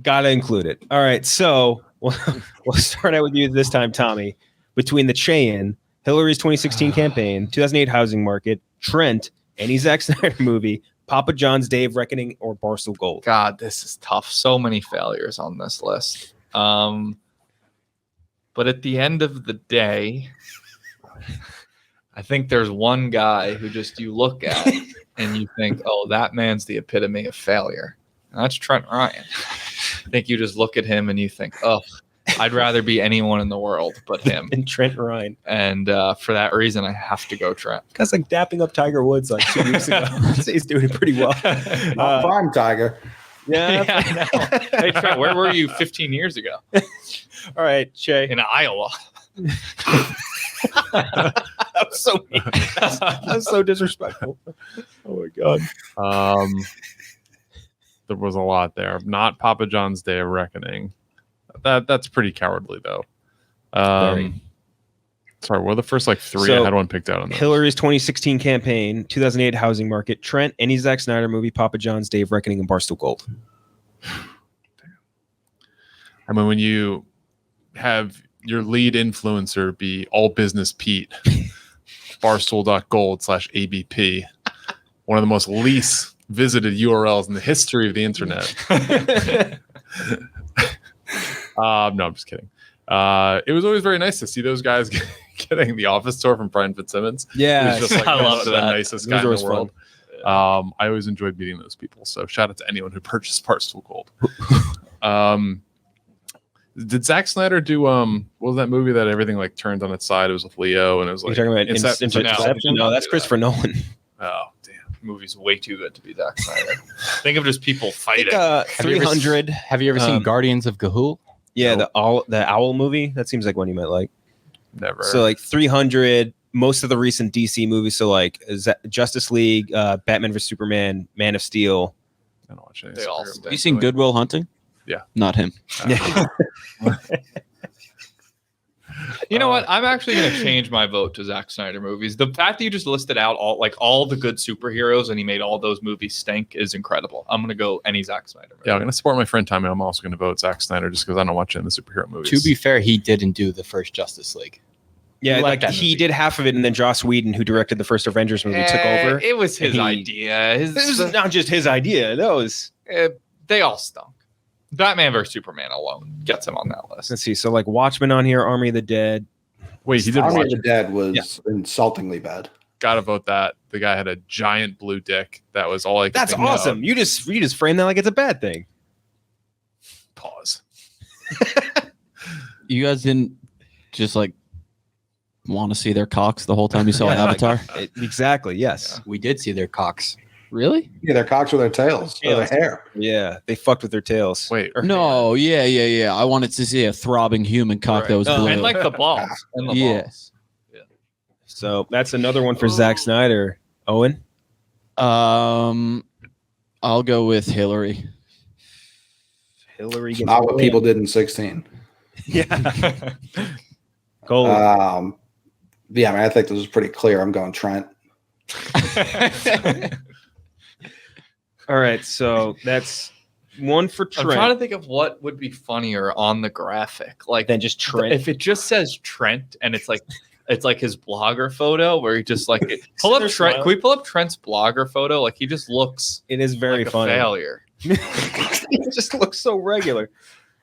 gotta include it. All right, so we'll start out with you this time, Tommy. Between the Cheah, Hillary's 2016 campaign, 2008 housing market, Trent, any Zack Snyder movie, Papa John's Day of Reckoning, or Barstool Gold. God, this is tough. So many failures on this list. But at the end of the day, I think there's one guy who just you look at and you think, oh, that man's the epitome of failure. And that's Trent Ryan. I think you just look at him and you think, oh, I'd rather be anyone in the world but him. And Trent Ryan. And for that reason, I have to go Trent. Guy's like dapping up Tiger Woods like 2 weeks ago. He's doing pretty well. Prime Tiger. Yeah, I know. Hey, Trent, where were you 15 years ago? All right, Cheah. In Iowa. That was so mean. That was so disrespectful. Oh my god. There was a lot there. Not Papa John's Day of Reckoning. That's pretty cowardly though. Sorry, what were the first like three? So, I had one picked out on those. Hillary's 2016 campaign, 2008 housing market, Trent, any Zack Snyder movie, Papa John's Day of Reckoning, and Barstool Gold. I mean, when you have your lead influencer be All Business Pete, barstool.gold/ABP, one of the most least visited URLs in the history of the internet. No, I'm just kidding. It was always very nice to see those guys getting the office tour from Brian Fitzsimmons. Yeah, he was just like I love the that. nicest guy in the world. I always enjoyed meeting those people. So shout out to anyone who purchased Barstool Gold. Did Zack Snyder do what was that movie that everything like turned on its side? It was with Leo and it was like You're talking about Inception? No, that's Christopher Nolan. oh damn. Movie's way too good to be Zack Snyder. Think of just people fighting. 300. Have you ever seen Guardians of Gahul? Yeah, the owl movie. That seems like one you might like. Never. So like 300. Most of the recent DC movies. So like Justice League, Batman vs Superman, Man of Steel. I don't watch any They all superhero stink. Have you seen Good Will Hunting? Yeah. Not him. You know what? I'm actually going to change my vote to Zack Snyder movies. The fact that you just listed out all the good superheroes and he made all those movies stink is incredible. I'm going to go any Zack Snyder movie. Yeah, I'm going to support my friend Tommy. I'm also going to vote Zack Snyder just because I don't watch any of the superhero movies. To be fair, he didn't do the first Justice League. Yeah, You like like that he movie. did half of it, and then Joss Whedon, who directed the first Avengers movie, took over. It was his And idea. This is not just his idea. That was. They all stunk. Batman vs Superman alone gets him on that list. Let's see. So like Watchmen on here, Army of the Dead. Wait, he did Army watch of the Dead was insultingly bad. Gotta vote that. The guy had a giant blue dick. That was all I could That's think of. awesome. You just frame that like it's a bad thing. Pause. You guys didn't just like want to see their cocks the whole time you saw Yeah, Avatar? Exactly. Yes. We did see their cocks. Really? Yeah, their cocks with their tails, or their hair. Yeah. They fucked with their tails. Wait. No, yeah. I wanted to see a throbbing human cock that was blue. And like the balls. And the Yes. balls. So that's another one for Zack Snyder. Owen. I'll go with Hillary. Hillary. It's not what people did in 16. Yeah. Gold. Yeah, I mean, I think this is pretty clear. I'm going Trent. All right. So that's one for I'm trying Trent. to think of what would be funnier on the graphic. Like Then just Trent. if it just says Trent and it's like his blogger photo where he just like pull up They're Trent. smiling. Can we pull up Trent's blogger photo? Like he just looks It is very like funny. a failure. It just looks so regular.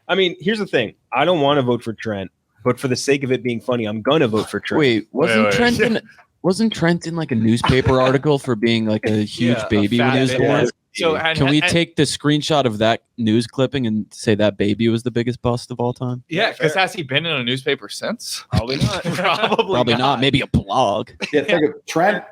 I mean, here's the thing. I don't want to vote for Trent, but for the sake of it being funny, I'm gonna vote for Trent. Wait, wasn't wait. Trent in like a newspaper article for being like a huge Yeah, a baby when he was fat born? baby. So Can we take the screenshot of that news clipping and say that baby was the biggest bust of all time? Yeah, because has he been in a newspaper since? Probably not. Probably not. Maybe a blog. Yeah, think of Trent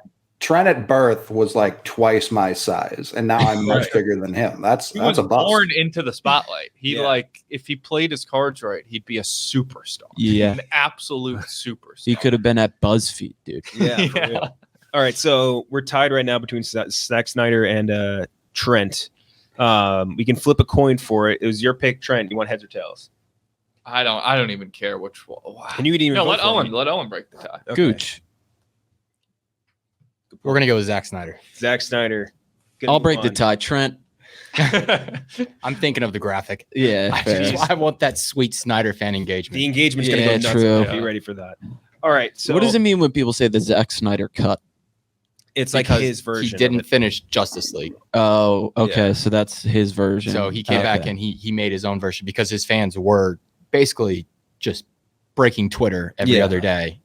at birth was like twice my size, and now I'm much bigger than him. That's He was a bust. born into the spotlight. He Yeah. if he played his cards right, he'd be a superstar. Yeah. An absolute superstar. He could have been at BuzzFeed, dude. Yeah. For Yeah. real. All right, so we're tied right now between Zack Snyder and Trent. We can flip a coin for it. It was your pick, Trent. You want heads or tails? I don't even care which one. And you would even let Owen break the tie. Okay. Gooch. We're gonna go with Zack Snyder. Zack Snyder. I'll break the tie. Trent. I'm thinking of the graphic. Yeah, I want that sweet Snyder fan engagement. The engagement's gonna go nuts. True. Be ready for that. All right. So what does it mean when people say the Zack Snyder cut? It's like Because his version. He didn't finish Justice League, Oh, okay. Yeah. So that's his version. so he came back and he made his own version because his fans were basically just breaking Twitter every Yeah. other day.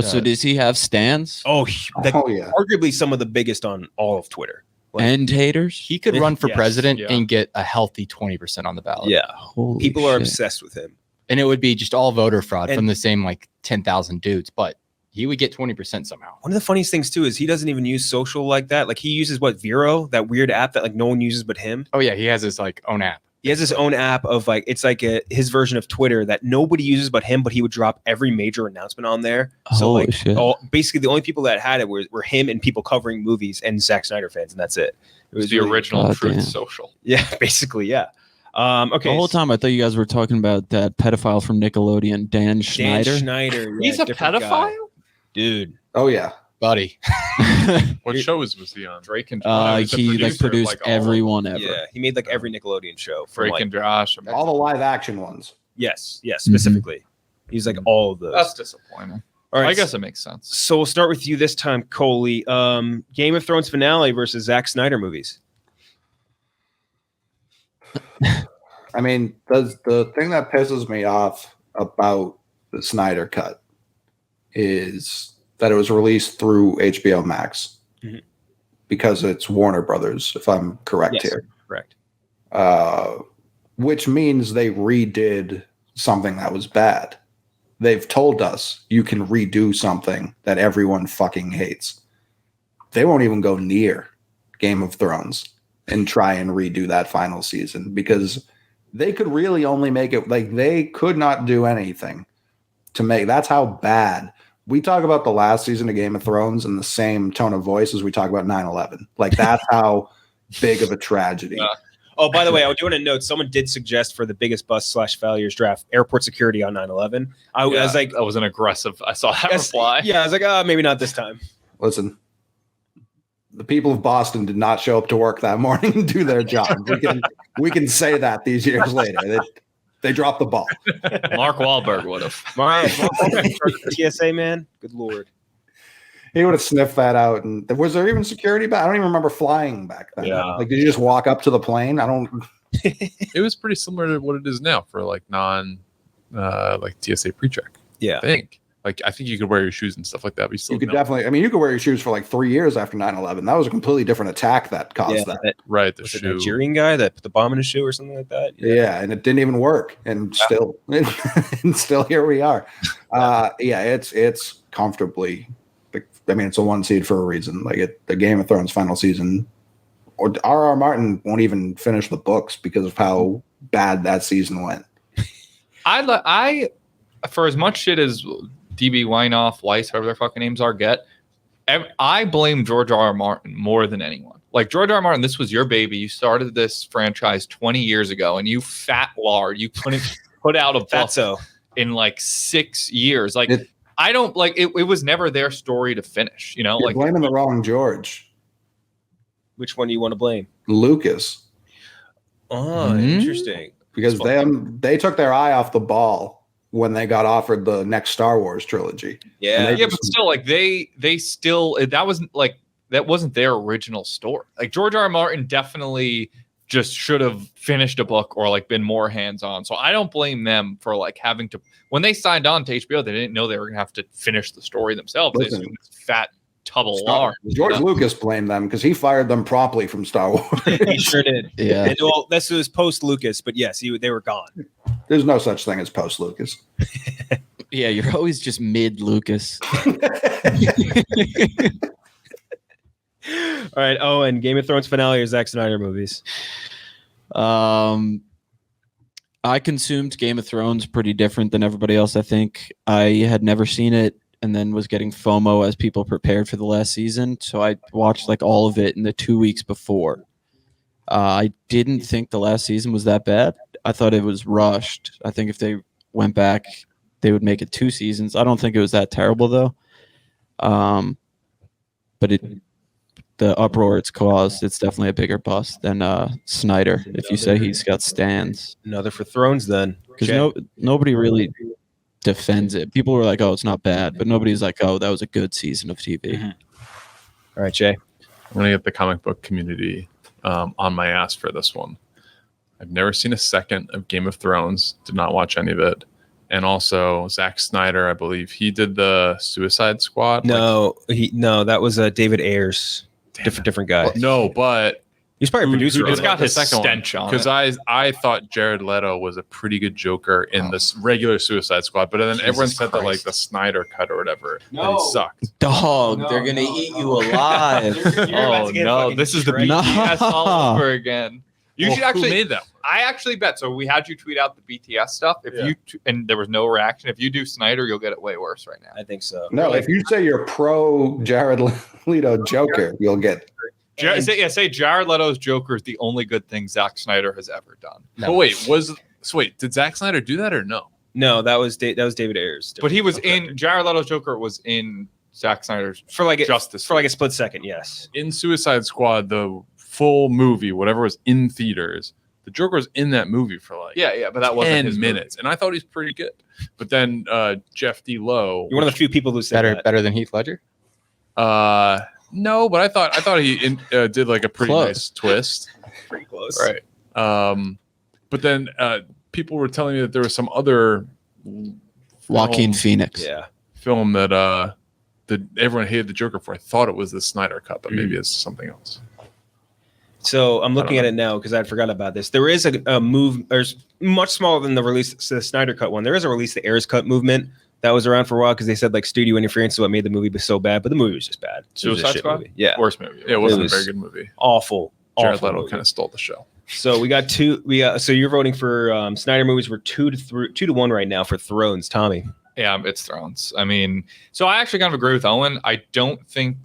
so does he have stands Oh, Oh yeah. arguably some of the biggest on all of Twitter. and haters? he could run for Yes, president yeah. and get a healthy 20% on the ballot. Yeah, Holy people are shit. obsessed with him. And it would be just all voter fraud And- from the same like 10,000 dudes, but he would get 20% somehow. One of the funniest things too is he doesn't even use social like that. Like he uses Vero, that weird app that like no one uses but him. Oh yeah, he has his like own app. He has his own app of like it's like his version of Twitter that nobody uses but him. But he would drop every major announcement on there. So Holy like shit. basically the only people that had it were him and people covering movies and Zack Snyder fans, and that's it. It was the really- original God Truth damn. Social. Yeah, basically, yeah. Okay. The whole time I thought you guys were talking about that pedophile from Nickelodeon, Dan Schneider. Dan Schneider. He's yeah, a different pedophile? guy. Dude. Oh yeah. Buddy. What show was he on? Drake and he's a he like producer, produced like, all of everyone ever. Yeah, he made like every Nickelodeon show. From, Drake like, and Josh. All the live action ones. yes, specifically. He's like all of those. That's disappointing. All right, I guess it makes sense. So we'll start with you this time, Coley. Game of Thrones finale versus Zack Snyder movies. I mean, the thing that pisses me off about the Snyder cut is that it was released through HBO Max Mhm. because it's Warner Brothers, if I'm correct Yes. here. Correct. Which means they redid something that was bad. They've told us you can redo something that everyone fucking hates. They won't even go near Game of Thrones and try and redo that final season because they could really only make it like they could not do anything to make that's how bad we talk about the last season of Game of Thrones in the same tone of voice as we talk about 9/11. Like that's how big of a tragedy. Yeah. Oh, by the way, I do want to note someone did suggest for the biggest bust/failures draft airport security on 9/11. I was like, that was an aggressive. I saw that yes, reply. yeah, I was like, maybe not this time. Listen, the people of Boston did not show up to work that morning and do their job. We can say that these years later. They dropped the ball. Mark Wahlberg would have. TSA man, good lord. He would have sniffed that out. And was there even security back? I don't even remember flying back then. Yeah. Like, did you just walk up to the plane? I don't. It was pretty similar to what it is now for like like TSA pre-check. Yeah. I think. Like I think you could wear your shoes and stuff like that. But you still You could don't. definitely. I mean, you could wear your shoes for like 3 years after 9/11. That was a completely different attack that caused that. that Right, the was it shoe. Nigerian guy that put the bomb in his shoe or something like that. Yeah, and it didn't even work, and still, and still here we are. Yeah, it's comfortably. I mean, it's a 1 seed for a reason. Like the Game of Thrones final season, or R.R. Martin won't even finish the books because of how bad that season went. I for as much shit as DB Weinoff, Weiss, whoever their fucking names are, I blame George R.R. Martin more than anyone. Like George R.R. Martin, this was your baby. You started this franchise 20 years ago, and you fat lard, you couldn't put out a book in like 6 years. Like I don't like it. It was never their story to finish. You know, You're like blaming the wrong George. Which one do you want to blame? Lucas, Oh, interesting. because they took their eye off the ball when they got offered the next Star Wars trilogy. Yeah. yeah, but still, like they still that wasn't their original story. Like George R.R. Martin definitely just should have finished a book or like been more hands-on. So I don't blame them for like having to when they signed on to HBO, they didn't know they were gonna have to finish the story themselves. They assumed this fat tub of lard. George Lucas blamed them because he fired them promptly from Star Wars. He sure did. Yeah. And, well, this was post Lucas, but yes, they were gone. There's no such thing as post Lucas. Yeah, you're always just mid Lucas. All right, Owen, Game of Thrones finale or Zack Snyder movies? I consumed Game of Thrones pretty different than everybody else. I think I had never seen it and then was getting FOMO as people prepared for the last season. So I watched like all of it in the 2 weeks before. I didn't think the last season was that bad. I thought it was rushed. I think if they went back, they would make it 2 seasons. I don't think it was that terrible though. But the uproar it's caused, it's definitely a bigger bust than Snyder. If you say he's got stands, Another for Thrones then. because nobody really defends it. People were like, "Oh, it's not bad," but nobody's like, "Oh, that was a good season of TV." Mhm. All right, Jay. I'm gonna get the comic book community on my ass for this one. I've never seen a second of Game of Thrones. Did not watch any of it. And also Zack Snyder, I believe he did the Suicide Squad. No, that was David Ayers. Different guy. No, but He's probably a producer. It's on got it. his stench on it. because I thought Jared Leto was a pretty good Joker in this regular Suicide Squad, but then everyone said that like the Snyder cut or whatever, that he sucked. Dog, they're gonna eat you alive. Oh no, this is the BTS all over again. You should Who actually made that? I actually bet. So we had you tweet out the BTS stuff. If you and there was no reaction. If you do Snyder, you'll get it way worse right now. I think so. No, if you say you're pro Jared Leto Joker, you'll get. Say Jared Leto's Joker is the only good thing Zack Snyder has ever done. But wait, did Zack Snyder do that or no? No, that was David Ayers. But he was in Jared Leto's Joker was in Zack Snyder's for like Justice for like a split second. Yes. In Suicide Squad, the full movie, whatever was in theaters, the Joker was in that movie for like but that wasn't 10 his minutes, and I thought he's pretty good. But then Jeff D. Lowe, You're one of the few people who said Better than Heath Ledger. no, but I thought he did like a pretty Close. nice twist. pretty close. Right. But then people were telling me that there was some other Joaquin Phoenix. Yeah. film that that everyone hated the Joker for. I thought it was the Snyder cut, but maybe it's something else. So I'm looking at it now because I'd forgotten about this. There is a move, or much smaller than the Snyder cut one. There is a release the Ayers cut movement that was around for a while because they said like studio interference is what made the movie so bad, but the movie was just bad. It was a Suicide shit Squad? movie. Yeah, Worst movie. Yeah, it wasn't was a very good movie. awful. Jared Leto kind of stole the show. So we got two. So you're voting for Snyder movies. We're 2-1 right now for Thrones. Tommy. Yeah, it's Thrones. I mean, so I actually kind of agree with Owen. I don't think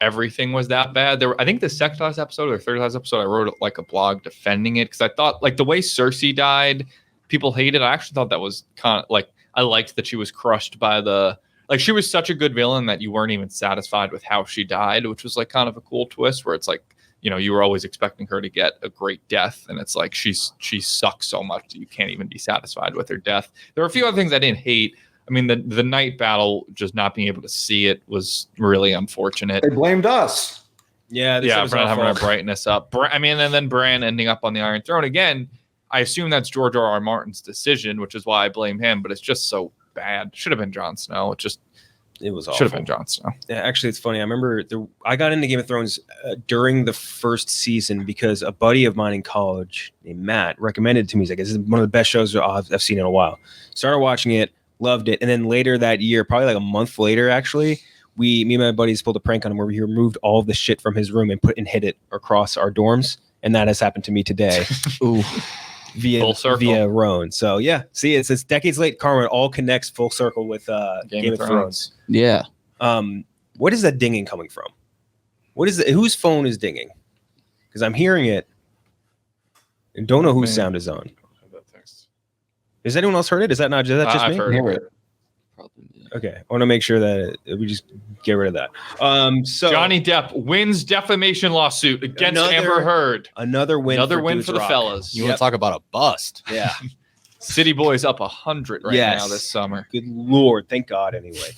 everything was that bad. I think the second last episode or third last episode, I wrote like a blog defending it because I thought like the way Cersei died, people hated. I actually thought that was kind of like I liked that she was crushed by she was such a good villain that you weren't even satisfied with how she died, which was like kind of a cool twist where it's like, you know, you were always expecting her to get a great death, and it's like she sucks so much that you can't even be satisfied with her death. There were a few other things I didn't hate. I mean, the night battle, just not being able to see it was really unfortunate. They blamed us. Yeah, For not having our brightness up. And then Bran ending up on the Iron Throne again. I assume that's George R.R. Martin's decision, which is why I blame him. But it's just so bad. Should have been Jon Snow. It was awful. Should have been Jon Snow. Yeah, actually, it's funny. I remember I got into Game of Thrones during the first season because a buddy of mine in college named Matt recommended it to me. He's like, "This is one of the best shows I've seen in a while." Started watching it, loved it, and then later that year, probably like a month later, actually, me and my buddies pulled a prank on him where he removed all of the shit from his room and hid it across our dorms, and that has happened to me today. Ooh. Via Roan. So yeah, see, it's decades late karma. It all connects full circle with Game of Thrones. Yeah. What is that dinging coming from? Whose phone is dinging? Because I'm hearing it and don't know whose sound is on. Has anyone else heard it? Is that just I've me? heard it. Okay, I want to make sure that we just get rid of that. So Johnny Depp wins defamation lawsuit against Amber Heard. Another win for the fellas. You want to talk about a bust? Yeah. City Boys up 100 now this summer. Good Lord, thank God. Anyway,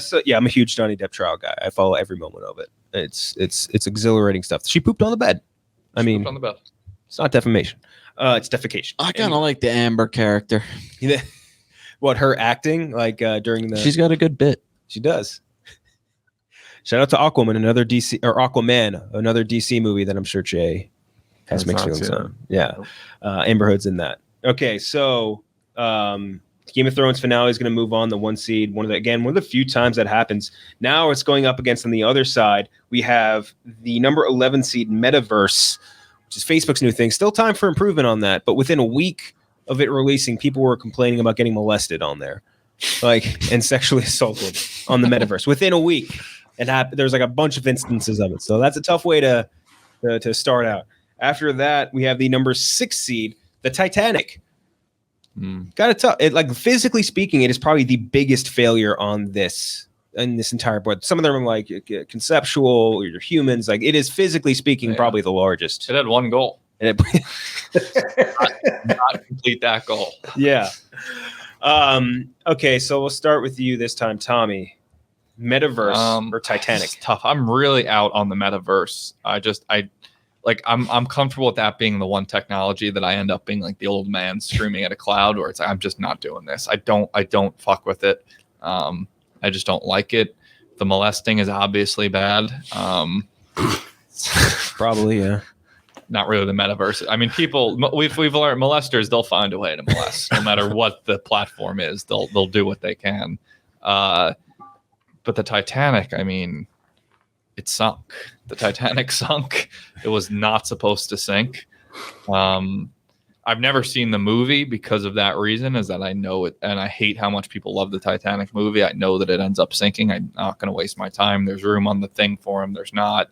so yeah, I'm a huge Johnny Depp trial guy. I follow every moment of it. It's exhilarating stuff. She pooped on the bed. I mean, on the bed. It's not defamation. It's defecation. I kind of like the Amber character. What, her acting like during the? She's got a good bit. She does. Shout out to Aquaman, another DC movie that I'm sure Jay has mixed feelings on. Yeah, Amber Heard's in that. Okay, so Game of Thrones finale is going to move on. The 1 seed, one of the few times that happens. Now it's going up against on the other side. We have the number 11 seed Metaverse, which is Facebook's new thing. Still time for improvement on that, but within a week of it releasing, people were complaining about getting molested on there. and sexually assaulted on the metaverse within a week. There's like a bunch of instances of it. So that's a tough way to start out. After that, we have the number 6 seed, the Titanic. Got it tough. Like physically speaking, it is probably the biggest failure on this entire board. Some of them are like conceptual or you're humans. Like it is physically speaking, probably the largest. It had one goal. And not complete that goal. Yeah. Okay, so we'll start with you this time, Tommy. Metaverse or Titanic? It's tough. I'm really out on the metaverse. I'm comfortable with that being the one technology that I end up being like the old man streaming at a cloud where it's like, I'm just not doing this. I don't fuck with it. I just don't like it. The molesting is obviously bad. Probably, yeah. Not really the metaverse. I mean, people we've learned molesters, they'll find a way to molest no matter what the platform is. They'll do what they can. But the Titanic, I mean, it sunk. The Titanic sunk. It was not supposed to sink. I've never seen the movie because of that reason, is that I know it, and I hate how much people love the Titanic movie. I know that it ends up sinking. I'm not going to waste my time. There's room on the thing for him. There's not.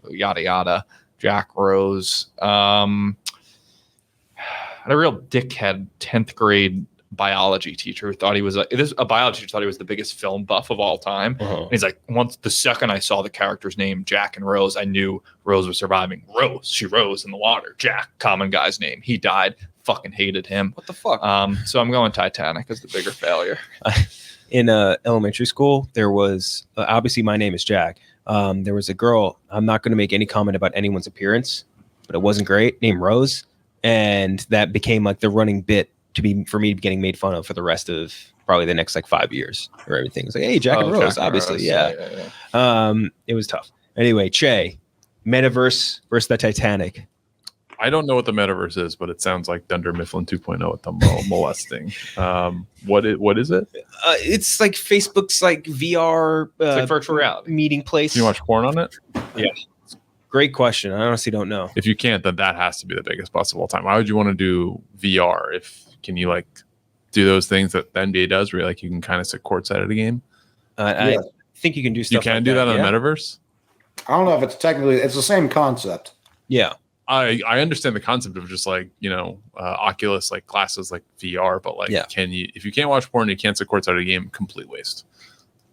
Yada, yada. Jack Rose. I had a real dickhead 10th grade biology teacher who thought he was a biology teacher thought he was the biggest film buff of all time. And he's like, the second I saw the character's name, Jack and Rose, I knew Rose was surviving. Rose, she rose in the water. Jack, common guy's name. He died. Fucking hated him. What the fuck? So I'm going Titanic as the bigger failure. In elementary school, there was obviously my name is Jack. There was a girl, I'm not going to make any comment about anyone's appearance, but it wasn't great, named Rose. And that became like the running bit for me getting made fun of for the rest of probably the next like 5 years or everything. It's like, hey, Jack and Rose, Jack obviously. Rose. Yeah. It was tough. Anyway, Cheah, Metaverse versus the Titanic. I don't know what the metaverse is, but it sounds like Dunder Mifflin 2.0 with the molesting. What is it? It's like Facebook's like VR It's like virtual reality meeting place. Can you watch porn on it? Yeah. Great question. I honestly don't know. If you can't, then that has to be the biggest bust of all time. Why would you want to do VR? Can you like do those things that the NBA does where you can kind of sit courtside at a game? I think you can do stuff. You can like do that in yeah. the metaverse? I don't know if it's it's the same concept. Yeah. I understand the concept of just Oculus like classes like VR, but if you can't watch porn, you can't sit courtside at a game, complete waste.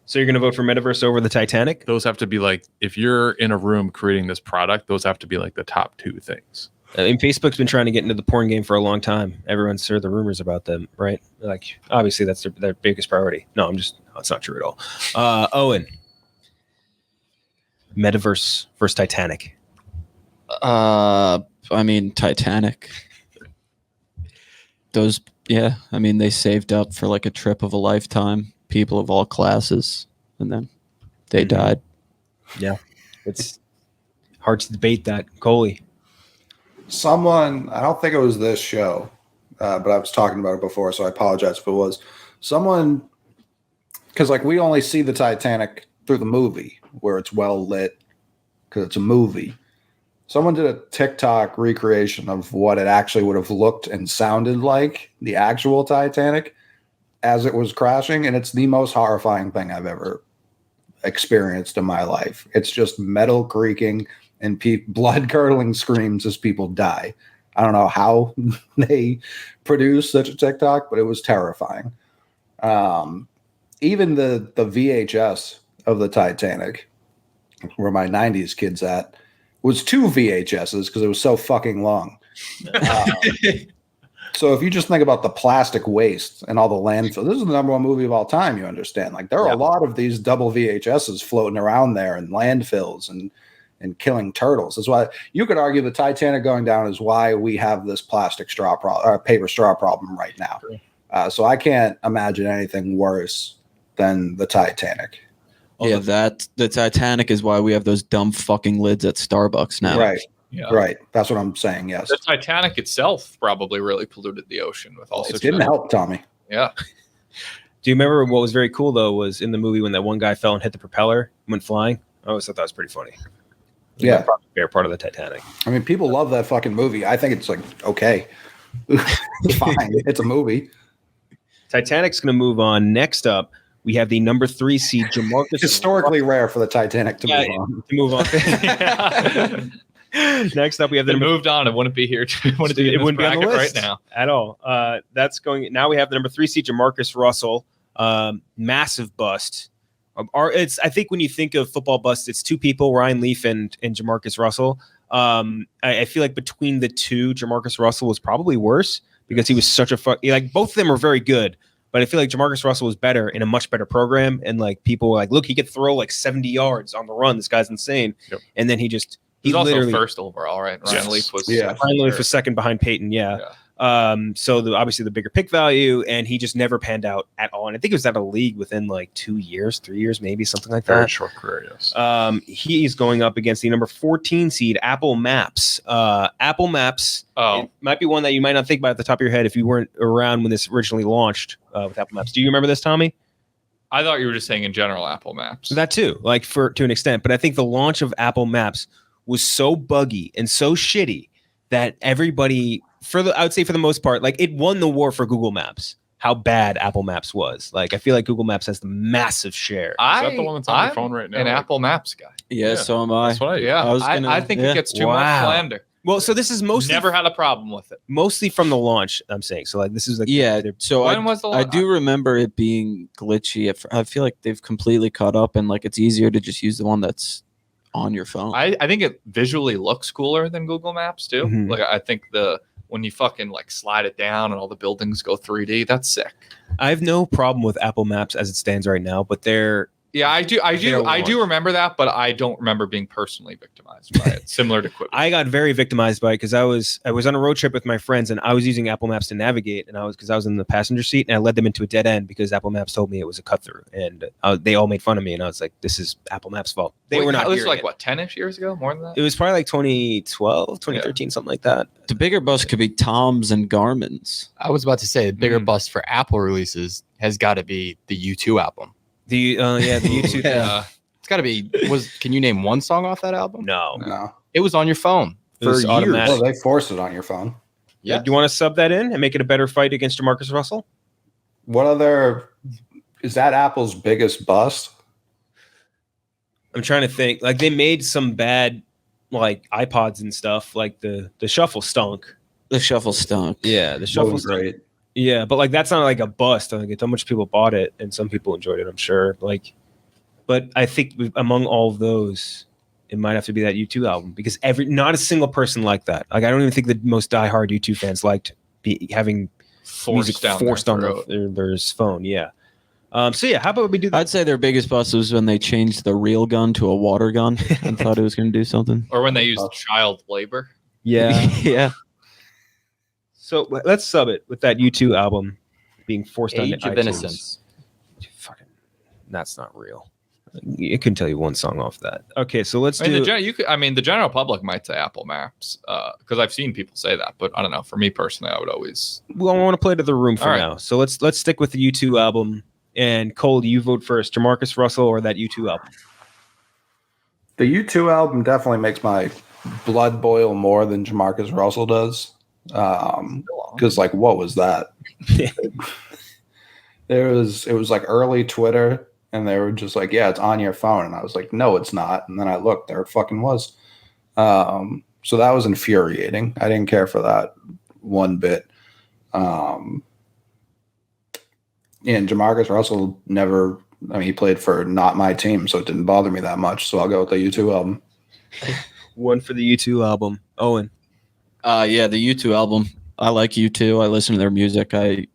So you're going to vote for Metaverse over the Titanic? Those have to be if you're in a room creating this product, those have to be the top 2 things. I mean, Facebook's been trying to get into the porn game for a long time. Everyone's heard the rumors about them, right? Like, obviously that's their biggest priority. No, it's not true at all. Owen, Metaverse versus Titanic. I mean, Titanic. They saved up for like a trip of a lifetime, people of all classes, and then they died. Yeah. It's hard to debate that. Coley. Someone, I don't think it was this show, but I was talking about it before, so I apologize if it was. Someone, because we only see the Titanic through the movie where it's well lit because it's a movie. Someone did a TikTok recreation of what it actually would have looked and sounded like, the actual Titanic, as it was crashing, and it's the most horrifying thing I've ever experienced in my life. It's just metal creaking and blood-curdling screams as people die. I don't know how they produced such a TikTok, but it was terrifying. Even the VHS of the Titanic, where my 90s kid's at, was 2 VHSs because it was so fucking long. So if you just think about the plastic waste and all the landfill, this is the number 1 movie of all time, you understand. There are a lot of these double VHSs floating around there in landfills and killing turtles. That's why you could argue the Titanic going down is why we have this plastic straw or paper straw problem right now. So I can't imagine anything worse than the Titanic. Yeah, the Titanic is why we have those dumb fucking lids at Starbucks now. Right. Yeah. Right. That's what I'm saying. Yes. The Titanic itself probably really polluted the ocean with all. It didn't help, Tommy. Yeah. Do you remember what was very cool though was in the movie when that one guy fell and hit the propeller, went flying? I always thought that was pretty funny. Yeah. Probably a fair part of the Titanic. I mean, people love that fucking movie. I think it's okay. It's fine. It's a movie. Titanic's going to move on. Next up, we have the number 3 seed Jamarcus. Historically rare for the Titanic to move on. Next up, we have the moved on. It wouldn't be here. It wouldn't be on the list right now at all. That's going. Now we have the number 3 seed Jamarcus Russell. Massive bust. I think when you think of football busts, it's 2 people, Ryan Leaf and Jamarcus Russell. I feel like between the two, Jamarcus Russell was probably worse because he was such a like both of them were very good, but I feel like Jamarcus Russell was better in a much better program, and like people were like, look, he could throw like 70 yards on the run. This guy's insane. Yep. And then he also first overall, right? Ryan Leaf was second behind Peyton. Yeah. So obviously the bigger pick value, and he just never panned out at all. And I think it was out of the league within like 2 years, 3 years, maybe something like that. Very short career, yes. He's going up against the number 14 seed Apple Maps. Apple Maps it might be one that you might not think about at the top of your head if you weren't around when this originally launched with Apple Maps. Do you remember this, Tommy? I thought you were just saying in general Apple Maps. That too, like to an extent. But I think the launch of Apple Maps was so buggy and so shitty that everybody, I would say for the most part, like it won the war for Google Maps. How bad Apple Maps was. Like I feel like Google Maps has the massive share. Is that the one that's on your phone right now? An Apple Maps guy. Yeah, so am I. That's what I think it gets too much slander. Well, so this is mostly never had a problem with it. Mostly from the launch, I'm saying. So like this is like So when was the launch? I do remember it being glitchy. I feel like they've completely caught up, and like it's easier to just use the one that's on your phone. I think it visually looks cooler than Google Maps too. Mm-hmm. Like I think when you fucking like slide it down and all the buildings go 3D, that's sick. I have no problem with Apple Maps as it stands right now, but I do remember that, but I don't remember being personally victimized by it. Similar to Quibi. I got very victimized by it because I was on a road trip with my friends and I was using Apple Maps to navigate, and I was in the passenger seat and I led them into a dead end because Apple Maps told me it was a cut through, and they all made fun of me, and I was like, "This is Apple Maps' fault." They were not. This was like what 10ish years ago, more than that. It was probably like 2012, 2013, something like that. The bigger bust could be Tom's and Garmin's. I was about to say the bigger bust for Apple releases has got to be the U2 album. The YouTube. It's got to be. Can you name one song off that album? No. It was on your phone for years. Well, they forced it on your phone. Yeah. Do you want to sub that in and make it a better fight against Jamarcus Russell? Is that Apple's biggest bust? I'm trying to think. Like they made some bad like iPods and stuff. Like the shuffle stunk. The shuffle stunk. Yeah, the shuffle was great. Yeah, but like that's not like a bust. I think it's how much people bought it, and some people enjoyed it, I'm sure. But I think among all of those, it might have to be that U2 album because not a single person liked that. Like I don't even think the most diehard U2 fans liked having music forced on their phone. Yeah. So yeah, how about we do that? I'd say their biggest bust was when they changed the real gun to a water gun and thought it was going to do something, or when they used child labor. Yeah. Yeah. So let's sub it with that U2 album being forced on Age of Innocence. Fucking, that's not real. I couldn't tell you one song off that. Okay, so let's do. The general public might say Apple Maps because I've seen people say that, but I don't know. For me personally, I would always. Well, I want to play to the room for now. So let's stick with the U2 album. And Cole, you vote first: Jamarcus Russell or that U2 album? The U2 album definitely makes my blood boil more than Jamarcus Russell does. Because like what was that? it was like early Twitter, and they were just like, yeah, it's on your phone, and I was like, no, it's not. And then I looked, there it fucking was. So that was infuriating. I didn't care for that one bit. And Jamarcus Russell he played for not my team, so it didn't bother me that much. So I'll go with the U2 album. One for the U2 album. Owen. Yeah, the U2 album. I like U2. I listen to their music. I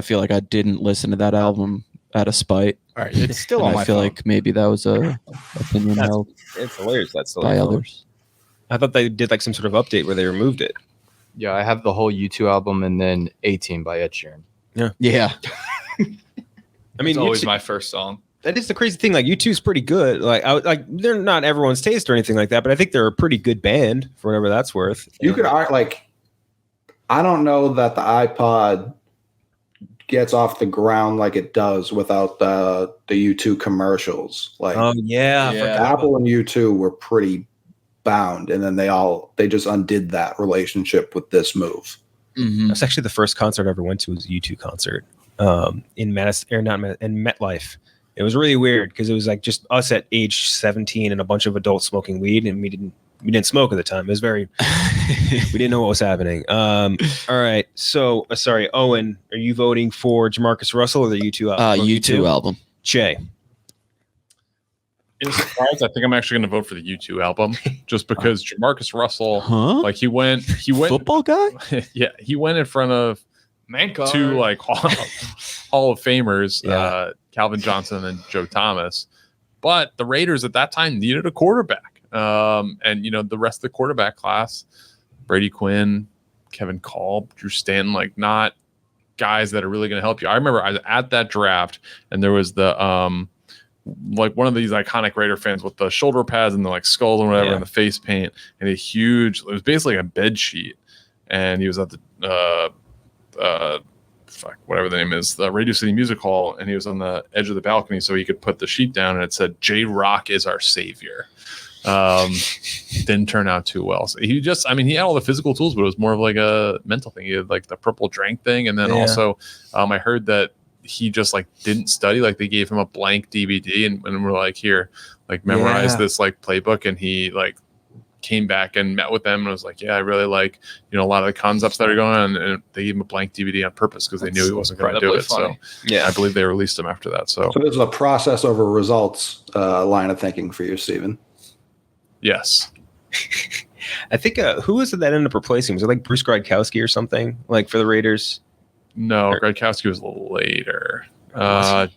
feel like I didn't listen to that album out of spite. All right, it's still on my phone. I feel like maybe that was a opinion held. It's hilarious. That's still by others. I thought they did like some sort of update where they removed it. Yeah, I have the whole U2 album and then 18 by Ed Sheeran. Yeah. I mean, it's always my first song. That is the crazy thing. Like U2 is pretty good. Like they're not everyone's taste or anything like that, but I think they're a pretty good band for whatever that's worth. You could I don't know that the iPod gets off the ground like it does without the U2 commercials. Like, oh yeah. Apple and U2 were pretty bound, and then they just undid that relationship with this move. Mm-hmm. That's actually the first concert I ever went to was a U2 concert. in MetLife. It was really weird because it was like just us at age 17 and a bunch of adults smoking weed, and we didn't smoke at the time. It was very we didn't know what was happening. All right, so sorry, Owen, are you voting for Jamarcus Russell or the U2 album? U2 album. Cheah. In a surprise, I think I'm actually going to vote for the U2 album just because Jamarcus Russell, like he went Football guy. Yeah, he went in front of two like Hall of Famers, Calvin Johnson and Joe Thomas. But the Raiders at that time needed a quarterback, and the rest of the quarterback class, Brady Quinn, Kevin Kolb, Drew Stanton, like not guys that are really going to help you. I remember I was at that draft, and there was the like one of these iconic Raider fans with the shoulder pads and the like skull and whatever and the face paint and it was basically a bed sheet, and he was at the whatever the name is, the Radio City Music Hall, and he was on the edge of the balcony so he could put the sheet down, and it said J-Rock is our savior. Didn't turn out too well. So he had all the physical tools, but it was more of like a mental thing. He had like the purple drank thing, and then also I heard that he just like didn't study. Like they gave him a blank DVD and we're like, here, like memorize this like playbook, and he like came back and met with them and was like, yeah, I really like a lot of the concepts that are going on, and they gave him a blank DVD on purpose because they knew he wasn't going to do it. Funny. So I believe they released him after that. So there's a process over results line of thinking for you, Steven. Yes. I think who was it that ended up replacing him? Was it like Bruce Gronkowski or something like for the Raiders? No, Gronkowski was later. I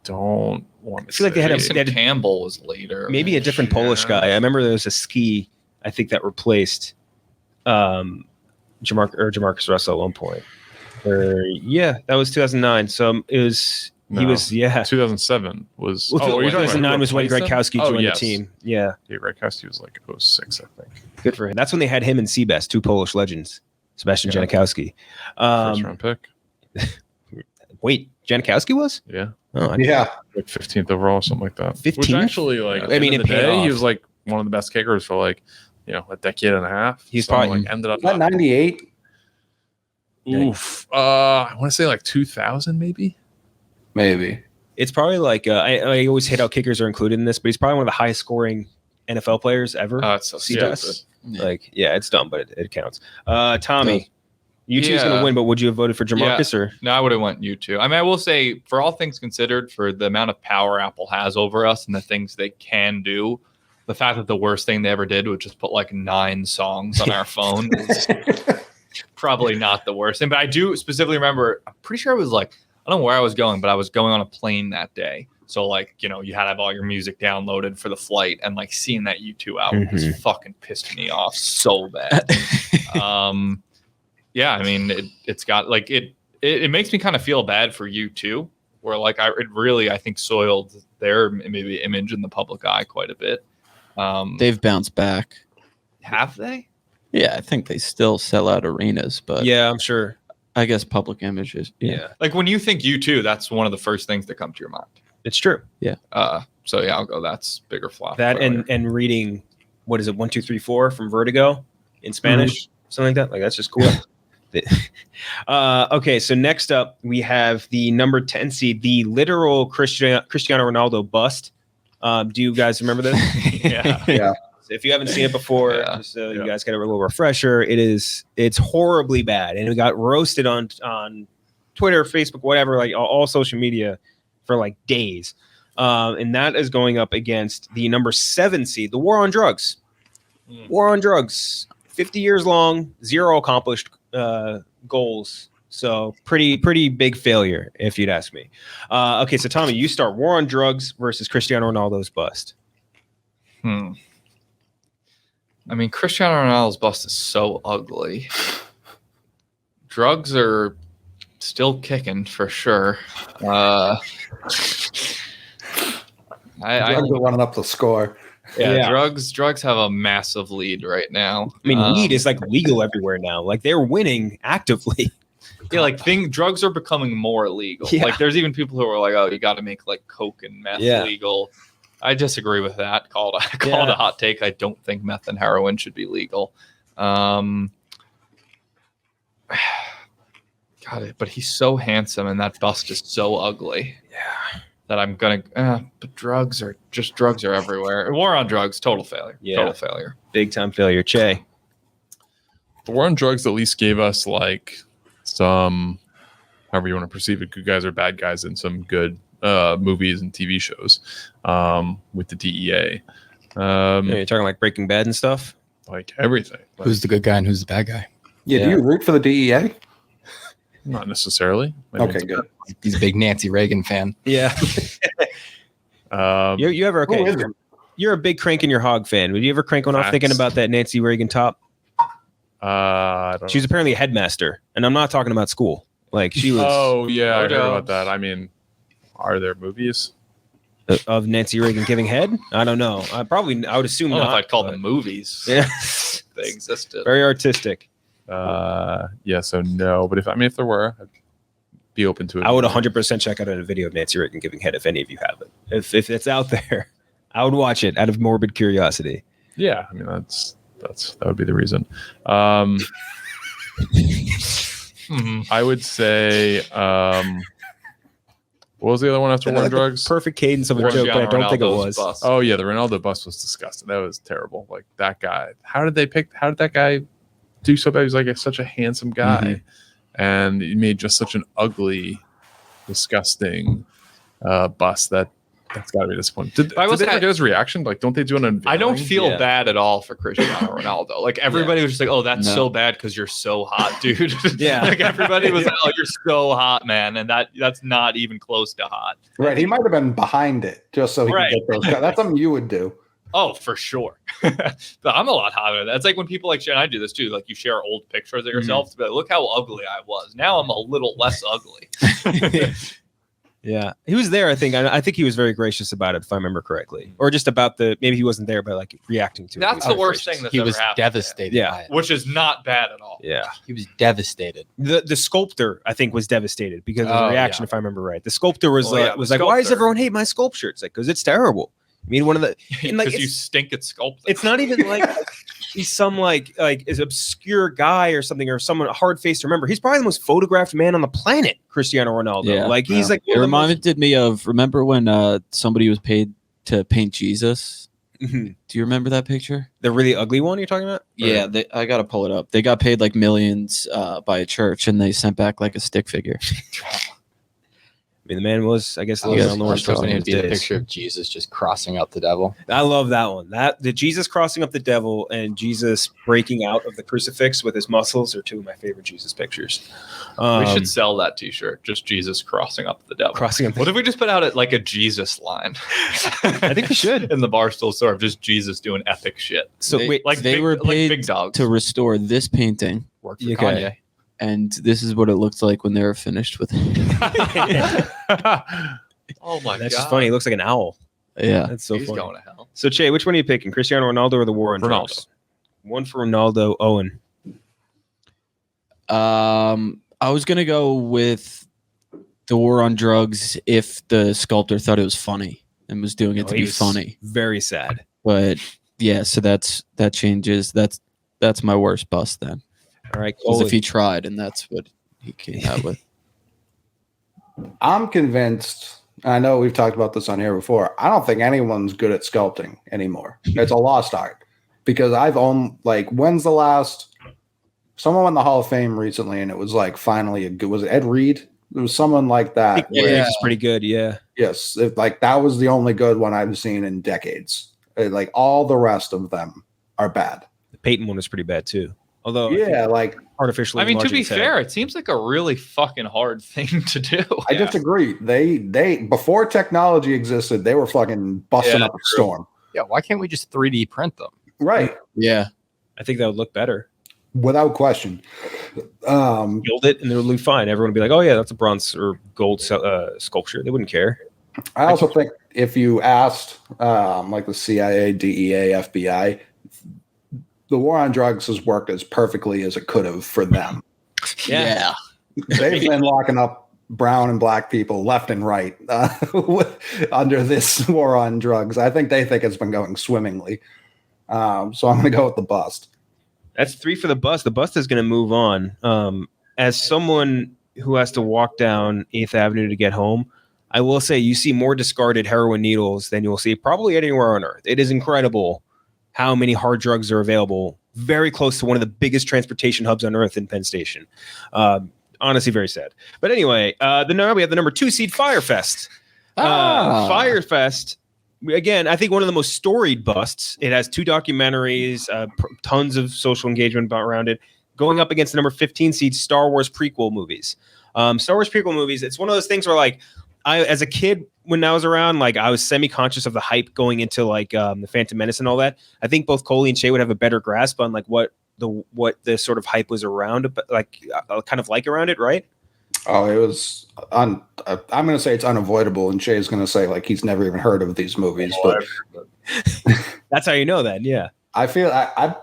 don't want to. I feel like they had Campbell was later. Maybe a different Polish guy. I remember there was a ski, I think, that replaced Jamarcus Russell at one point. That was 2009. So it was. He was 2007 was. 2009 was when Gronkowski joined the team. Yeah, Gronkowski was like 06, I think. Good for him. That's when they had him and Seabass, two Polish legends. Sebastian Janikowski. First round pick. Wait, Janikowski was? Yeah. Oh, like 15th overall, something like that. 15th? Which actually, like, I mean, in the day, he was like one of the best kickers for like, a decade and a half. He's probably like ended up 98. Oof. I want to say like 2000, maybe. It's probably like I always hate how kickers are included in this, but he's probably one of the highest scoring NFL players ever. It's so stupid. Like, it's dumb, but it counts. Tommy, U2's going to win, but would you have voted for Jamarcus or? No, I would have went U2. I mean, I will say, for all things considered, for the amount of power Apple has over us and the things they can do, the fact that the worst thing they ever did was just put like 9 songs on our phone is probably not the worst thing. But I do specifically remember, I'm pretty sure it was like, I don't know where I was going, but I was going on a plane that day. So like, you had to have all your music downloaded for the flight, and like seeing that U2 album just fucking pissed me off so bad. I mean, it's got like, it makes me kind of feel bad for U2, where like it really, I think, soiled their maybe image in the public eye quite a bit. They've bounced back. Have they? Yeah, I think they still sell out arenas, but yeah, I'm sure. I guess public image is Like when you think U2, that's one of the first things that come to your mind. It's true. Yeah. So yeah, I'll go. That's bigger flop. That and reading, what is it, 1, 2, 3, 4 from Vertigo in Spanish, something like that. Like that's just cool. Okay, so next up we have the number 10 seed, the literal Cristiano Ronaldo bust. Do you guys remember this? Yeah. So if you haven't seen it before, just so you guys get a little refresher, it's horribly bad, and it got roasted on Twitter, Facebook, whatever, like all social media for like days. And that is going up against the number 7 seed, the War on Drugs. War on Drugs, 50 years long, 0 accomplished goals. So pretty big failure, if you'd ask me. Okay, so Tommy, you start. War on Drugs versus Cristiano Ronaldo's bust. I mean, Cristiano Ronaldo's bust is so ugly. Drugs are still kicking for sure. Drugs are running up the score. Yeah, drugs have a massive lead right now. I mean, weed is like legal everywhere now. Like they're winning actively. Yeah, like drugs are becoming more illegal. Yeah. Like there's even people who are like, oh, you got to make like coke and meth legal. I disagree with that. Call it a hot take. I don't think meth and heroin should be legal. God, God, but he's so handsome, and that bust is so ugly. Yeah. That I'm gonna. But drugs are everywhere. War on drugs, total failure. Yeah. Total failure. Big time failure. Cheah. The War on Drugs at least gave us like some, however you want to perceive it, good guys or bad guys in some good movies and TV shows with the DEA. You're talking like Breaking Bad and stuff? Like everything. Like, Who's the good guy and who's the bad guy? Yeah, do you root for the DEA? not necessarily. Okay, good. He's a big Nancy Reagan fan. Yeah. You ever Who is okay? it? You're a big Crank in Your Hog fan. Would you ever crank one off Facts. thinking about that Nancy Reagan top? I don't She was apparently a headmaster, and I'm not talking about school. Like she was Oh yeah, I heard Photos. about that. I mean, are there movies? of Nancy Reagan giving head. I don't know. I would assume I don't know if not. I'd call but- them movies. Yeah, They existed. very artistic. Yeah, so no. But if there were, I'd be open to it. I would 100% check out a video of Nancy Reagan giving head if any of you have it. If it's out there, I would watch it out of morbid curiosity. Yeah, I mean that would be the reason. Mhm. I would say what was the other one after War on Like the Drugs? perfect cadence of a joke, but I don't think it was. Oh yeah, the Ronaldo bus was disgusting. That was terrible. Like that guy. How did that guy do so bad? He was like such a handsome guy, and he made just such an ugly, disgusting bus that's got to be disappointing. Did I will they say- ever get his reaction? Like, don't they do an unveiling? I don't feel Yeah. bad at all for Cristiano Ronaldo. Like everybody was just like, "Oh, that's No. so bad because you're so hot, dude." Yeah. like everybody was like, "Oh, you're so hot, man," and that's not even close to hot. Right, he might have been behind it just so he Right. could get those. That's something you would do. Oh, for sure. But I'm a lot hotter than that. It's like when people like share, and I do this too. Like you share old pictures of yourself to be like, "Look how ugly I was." Now I'm a little less ugly. Yeah, he was there. I think he was very gracious about it, if I remember correctly, or just about maybe he wasn't there, but like reacting to it. That's He the was worst gracious. thing that's He ever was happened. devastated Yeah. by it. Which is not bad at all. Yeah, He was devastated. the sculptor I think was devastated because of Oh, the reaction, yeah. if I remember right. The sculptor was Oh, yeah, the was like, "Why does sculptor. everyone hate my sculpture?" It's like because it's terrible. I mean, one of the and like Because you it's, stink at sculpting. it's not even like he's some like is obscure guy or something or someone hard faced to remember. He's probably the most photographed man on the planet, Cristiano Ronaldo. Yeah. Like he's like It reminded me of, remember when somebody was paid to paint Jesus? Mhm. Do you remember that picture? the really ugly one you're talking about. Yeah, I got to pull it up. They got paid like millions by a church, and they sent back like a stick figure. I mean, the man was, I guess, I living was on the worst hoping of it'd his be the days. picture of Jesus just crossing out the devil. I love that one. That the Jesus crossing up the devil and Jesus breaking out of the crucifix with his muscles are two of my favorite Jesus pictures. We should sell that T-shirt. Just Jesus crossing up the devil. crossing up. What if we just put out it like a Jesus line? I think we should. in the Barstool store of just Jesus doing epic shit. So They- wait, Like They big, were like paid big dogs. to restore this painting, Worked for Okay. Kanye. and this is what it looked like when they were finished with it. Oh my that's god, just funny. He looks like an owl. Yeah. That's so He's funny. going to hell. So Cheah, which one are you picking? Cristiano Ronaldo or the War on Ronaldo. Drugs? One for Ronaldo. Owen. I was gonna go with the War on Drugs if the sculptor thought it was funny and was doing it to He be was funny. Very sad. But yeah, so that changes. That's my worst bust then. All right. Because Coley. if he tried, and that's what he came out with. I'm convinced. I know we've talked about this on here before. I don't think anyone's good at sculpting anymore. It's a lost art because I've owned when's the last someone won the Hall of Fame recently, and it was like finally a good. Was it Ed Reed? It was someone like that. Yeah, where- he's pretty good. Yeah. Yes, that was the only good one I've seen in decades. Like all the rest of them are bad. The Peyton one was pretty bad too. Although I Yeah, think artificially. I mean, to enlarging be his head. fair, it seems like a really fucking hard thing to do. I disagree. They before technology existed, they were fucking busting Yeah, up a storm. Yeah, why can't we just 3D print them? Right. Yeah. I think that would look better. Without question. Build it and it would look fine. Everyone would be like, "Oh yeah, that's a bronze or gold sculpture." They wouldn't care. I also think if you asked like the CIA, DEA, FBI, the war on drugs has worked as perfectly as it could have for them. Yeah. They've been locking up brown and black people left and right under this war on drugs. I think they think it's been going swimmingly. So I'm going to go with the bust. That's 3 for the bust. The bust is going to move on. As someone who has to walk down 8th Avenue to get home, I will say you see more discarded heroin needles than you'll see probably anywhere on Earth. It is incredible how many hard drugs are available very close to one of the biggest transportation hubs on Earth in Penn Station. Honestly, very sad. But anyway, we have the number 2 seed Firefest. Firefest, again, I think one of the most storied busts. It has 2 documentaries, tons of social engagement around it, going up against the number 15 seed Star Wars prequel movies. Star Wars prequel movies, it's one of those things where, like, I, as a kid, when I was around, like, I was semi-conscious of the hype going into, like, the Phantom Menace and all that. I think both Coley and Cheah would have a better grasp on, like, what the sort of hype was around, but, like, kind of like around it, right? Oh, it was. I'm going to say it's unavoidable, and Cheah's going to say, like, he's never even heard of these movies. But that's how you know that, yeah. I feel I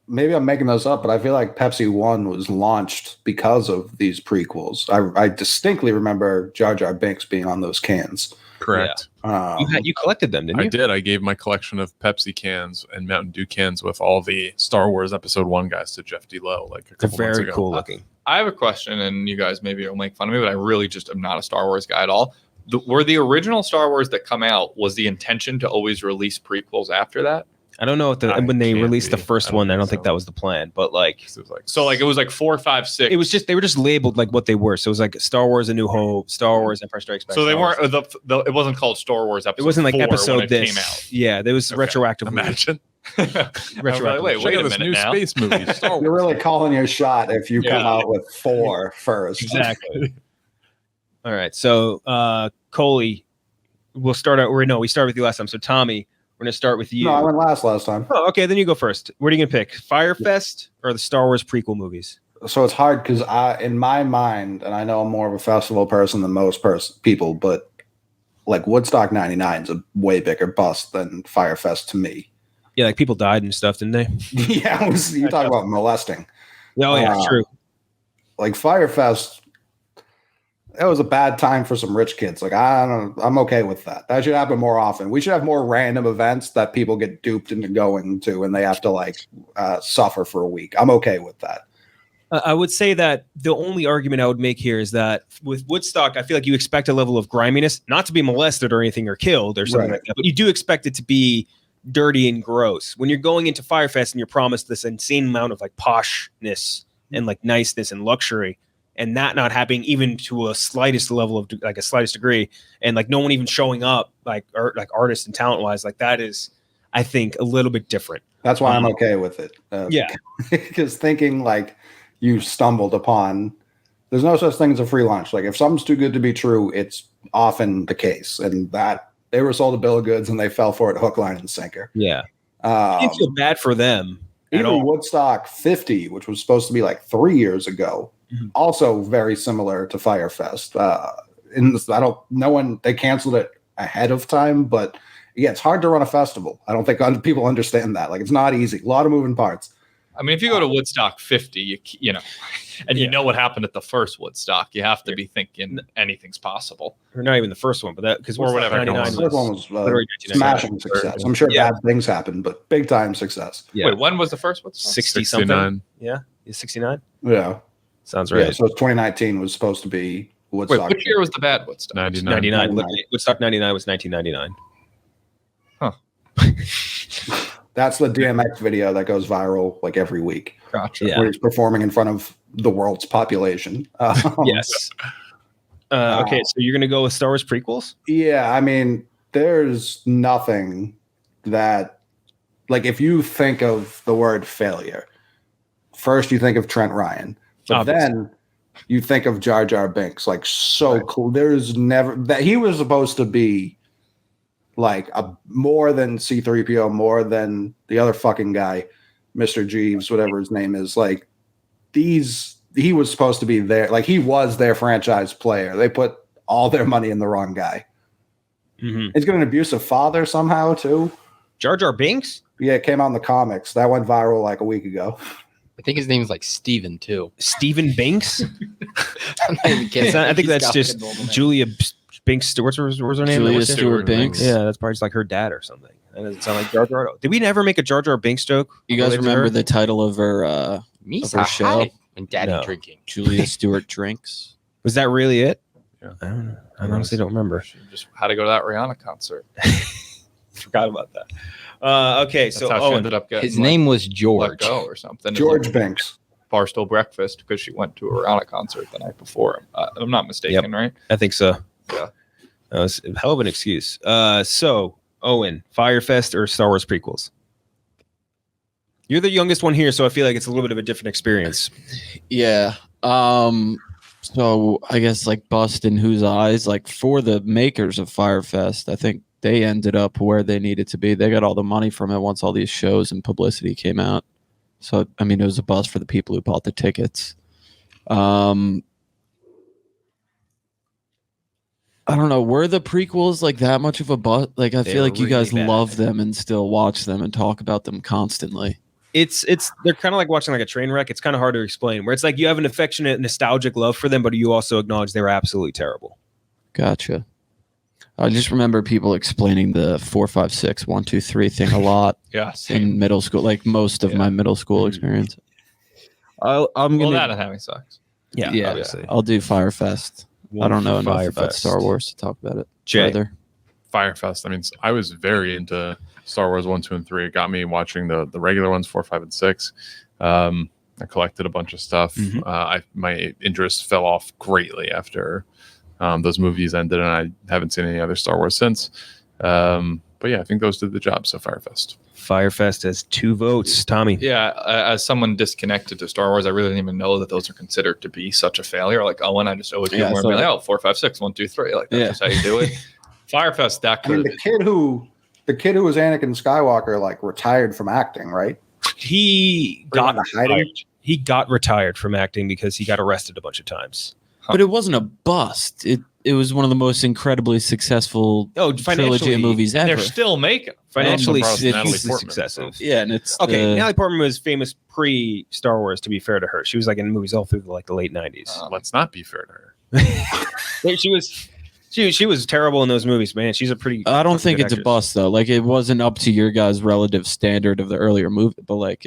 maybe I'm making those up, but I feel like Pepsi One was launched because of these prequels. I distinctly remember Jar Jar Binks being on those cans. Correct. Yeah. You collected them, didn't you? I did. I gave my collection of Pepsi cans and Mountain Dew cans with all the Star Wars Episode 1 guys to Jeff D. Lowe, like a couple months ago. Very cool looking. I have a question, and you guys maybe will make fun of me, but I really just am not a Star Wars guy at all. Were the original Star Wars that come out, was the intention to always release prequels after that? I don't know when they released the first one. I don't think that was the plan, but like, it was like 4, 5, 6. It was just, they were just labeled like what they were. So it was like Star Wars: A New Hope, Star Wars: Empire Strikes Back. So they weren't it wasn't called Star Wars Episode. It wasn't like 4 episode when it this. came out. Yeah, there was retroactive. Imagine. Retroactive. Wait a this minute new now. space movie. Star Wars. You're really calling your shot if you come out with 4 first. Exactly. All right. So Coley, we'll start out. We started with you last time. So Tommy, we're going to start with you. No, I went last time. Oh, okay. Then you go first. What are you going to pick? Firefest or the Star Wars prequel movies? So it's hard because in my mind, and I know I'm more of a festival person than most people, but like Woodstock 99 is a way bigger bust than Firefest to me. Yeah, like people died and stuff, didn't they? Yeah, you talk about molesting. Oh, yeah, true. Like Firefest, it was a bad time for some rich kids. Like, I'm okay with that. That should happen more often. We should have more random events that people get duped into going to and they have to like suffer for a week. I'm okay with that. I would say that the only argument I would make here is that with Woodstock, I feel like you expect a level of griminess, not to be molested or anything or killed or something like that, but you do expect it to be dirty and gross. When you're going into Firefest and you're promised this insane amount of like poshness and like niceness and luxury, and that not happening even to a slightest level of like a slightest degree, and like no one even showing up like artists and talent wise, like that is, I think, a little bit different. That's why I'm okay with it. Yeah, because thinking like you stumbled upon, there's no such thing as a free lunch. Like if something's too good to be true, it's often the case, and that they were sold a bill of goods and they fell for it hook, line, and sinker. Yeah, I feel bad for them. Even Woodstock 50, which was supposed to be like 3 years ago, also very similar to Firefest. They canceled it ahead of time, but yeah, it's hard to run a festival. I don't think people understand that. Like, it's not easy. A lot of moving parts. I mean, if you go to Woodstock 50, you know, and you know what happened at the first Woodstock, you have to be thinking anything's possible. Or not even the first one, but that because or whatever. The first one was smashing success. I'm sure bad things happened, but big time success. Yeah. Wait, when was the first Woodstock? 60 something. Yeah, 69. Yeah, sounds right. Yeah, so 2019 was supposed to be Woodstock. Wait, which year was the bad Woodstock? 99. Woodstock 99 was 1999. Huh. That's the DMX video that goes viral like every week. Gotcha. Yeah. Where he's performing in front of the world's population. Yes. Okay, so you're going to go with Star Wars prequels? Yeah, I mean, there's nothing that, like, if you think of the word failure, first you think of Trent Ryan, but then you think of Jar Jar Binks, like, so cool. There's never that he was supposed to be like a more than C-3PO, more than the other fucking guy, Mr. Jeeves, whatever his name is. Like, he was supposed to be there. Like, he was their franchise player. They put all their money in the wrong guy. Mm-hmm. He's got an abusive father somehow too. Jar Jar Binks? Yeah, it came out in the comics. That went viral like a week ago. I think his name is like Steven too. Steven Binks? I'm not even kidding. I think that's just Julia Binks. What's her name? Julia Stewart Binks. Yeah, that's probably just like her dad or something. That doesn't sound like Jar Jar. Did we never make a Jar Jar Binks joke? You guys remember the title of her Misa show? and Daddy No. drinking. Julia Stewart Drinks. Was that really it? Yeah. I don't know. I honestly don't remember. She just had to go to that Rihanna concert. Forgot about that. Okay, That's so how she Owen. ended up getting His name was let George. go or something. It was George like Banks. Barstool breakfast because she went to a Rihanna concert the night before. I'm not mistaken, right? I think so. Yeah. That was a hell of an excuse. So Owen, Firefest or Star Wars prequels? You're the youngest one here, so I feel like it's a little bit of a different experience. Yeah. So I guess like bust in whose eyes, like for the makers of Firefest, I think they ended up where they needed to be. They got all the money from it once all these shows and publicity came out. So I mean, it was a bust for the people who bought the tickets. I don't know. Were the prequels like that much of a bust? Like I feel like you guys really bad. love them and still watch them and talk about them constantly. They're kind of like watching like a train wreck. It's kind of hard to explain. Where it's like you have an affectionate, nostalgic love for them, but you also acknowledge they were absolutely terrible. Gotcha. I just remember people explaining the 4, 5, 6, 1, 2, 3 thing a lot Yeah. in middle school, like most of my middle school experience. I'm Well, gonna, that and having sex. Yeah, yeah, obviously. I'll do Firefest. I don't know enough about Firefest. Star Wars to talk about it. Jay. Further. Firefest. I mean, I was very into Star Wars 1, 2, and 3. It got me watching the regular ones, 4, 5, and 6. I collected a bunch of stuff. Mhm. My interest fell off greatly after those movies ended, and I haven't seen any other Star Wars since. But yeah, I think those did the job. So Firefest. Firefest has 2 votes. Tommy. Yeah, as someone disconnected to Star Wars, I really didn't even know that those are considered to be such a failure. Like Owen, I just always Yeah, more so- like, oh, 4, 5, 6, 1, 2, 3. Like that's Yeah. just how you do it. Firefest, that I mean, could the kid who was Anakin Skywalker like retired from acting, right? He Or got went to hiding? retired. He got retired from acting because he got arrested a bunch of times. But it wasn't a bust. It was one of the most incredibly successful trilogy financially, of movies ever. they're still making. financially, Natalie it's Portman, successive. Yeah, and it's Okay, Natalie Portman was famous pre Star Wars. To be fair to her, she was like in movies all through like the late '90s. Let's not be fair to her. She was terrible in those movies, man. She's a pretty. I don't think good it's a actress. bust though. Like it wasn't up to your guys' relative standard of the earlier movie, but like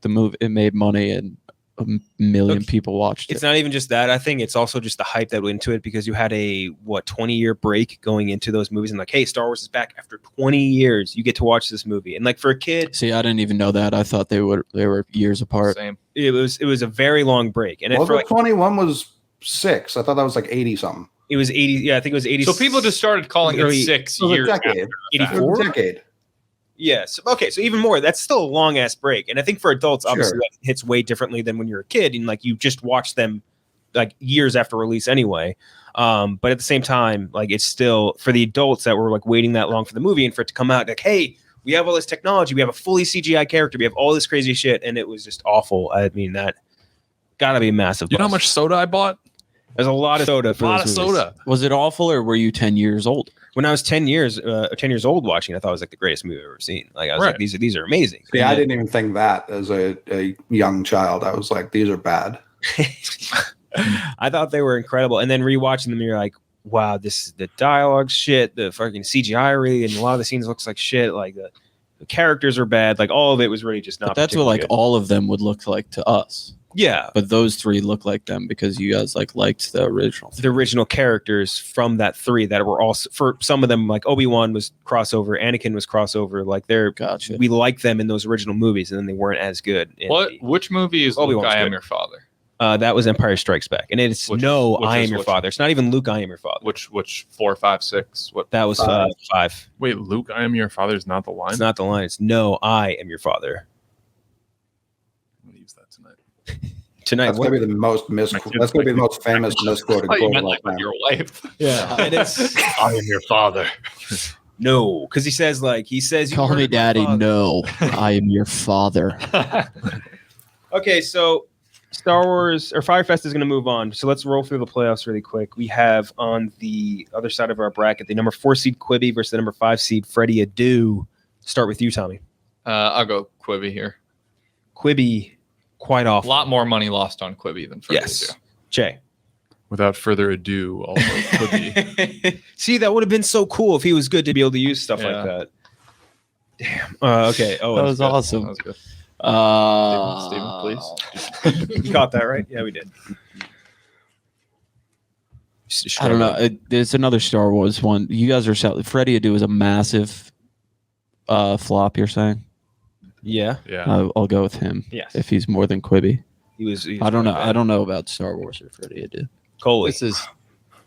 the movie it made money and a million Look, people watched It's it. not even just that. I think it's also just the hype that went into it because you had a 20-year break going into those movies, and like, hey, Star Wars is back after 20 years. You get to watch this movie, and like for a kid, See, I didn't even know that. I thought they were years apart. Same. it was a very long break, and Well, for the like 21 was 6. I thought that was like 80 something. it was 80. Yeah, I think it was 80. So people just started calling it Early- 6 It was a years. decade. after It was 84. a decade. Yes. Okay. So even more. That's still a long ass break, and I think for adults, obviously, Sure. that hits way differently than when you're a kid, and like you just watch them like years after release anyway. But at the same time, like it's still for the adults that were like waiting that long for the movie and for it to come out. Like, hey, we have all this technology, we have a fully CGI character, we have all this crazy shit, and it was just awful. I mean, that gotta be a massive. You know how bust. much soda I bought? There's a lot of soda. A For lot of those movies. soda. Was it awful, or were you 10 years old? When I was 10 years old watching, I thought it was like the greatest movie I've ever seen. Like I was Right. like, these are amazing. Yeah, I didn't even think that as a young child. I was like, these are bad. I thought they were incredible, and then rewatching them, you're like, wow, this is the dialogue shit, the fucking CGI really, and a lot of the scenes looks like shit. Like the characters are bad. Like all of it was really just not. But that's what particularly like good. all of them would look like to us. Yeah, But those 3 look like them because you guys like liked the original. the original characters from that 3 that were also for some of them like Obi-Wan was crossover, Anakin was crossover. Like they're Gotcha. we liked them in those original movies, and then they weren't as good. in Which movie is Luke, Obi-Wan's I Am good. Your Father? that was Empire Strikes Back, and it's Which I is am your which? father. It's not even Luke, I am your father. Which 4, 5, 6? What? That was 5. Wait, Luke, I am your father is not the line? It's not the line. It's no, I am your father. I'm going to use that tonight. Tonight, That's what- gonna be the most that's gonna be the most famous misquoted Oh, you quote meant of all like with time. your wife. yeah, it is. I am your father. No, because he says you Call murdered me my daddy. father. No, I am your father. Okay, so Star Wars or Firefest is going to move on. So let's roll through the playoffs really quick. We have on the other side of our bracket the number 4 seed Quibi versus the number 5 seed Freddie Adu. Start with you, Tommy. I'll go Quibi here. Quibi, quite A awful. lot more money lost on Quibi than Freddie. Yes. Jay. Without further ado, I'll vote Quibi. See, that would have been so cool if he was good to be able to use stuff Yeah. like that. Damn. Okay. Oh, That was That awesome. was good. Uh, Steven, please. You caught that right? Yeah, we did. I don't know. There's another Star Wars one. You guys are Freddie Adu is a massive flop. You're saying? Yeah. I'll go with him. Yes. If he's more than Quibi. He was I don't know. I don't know about Star Wars or Freddie Adu. Coley. This is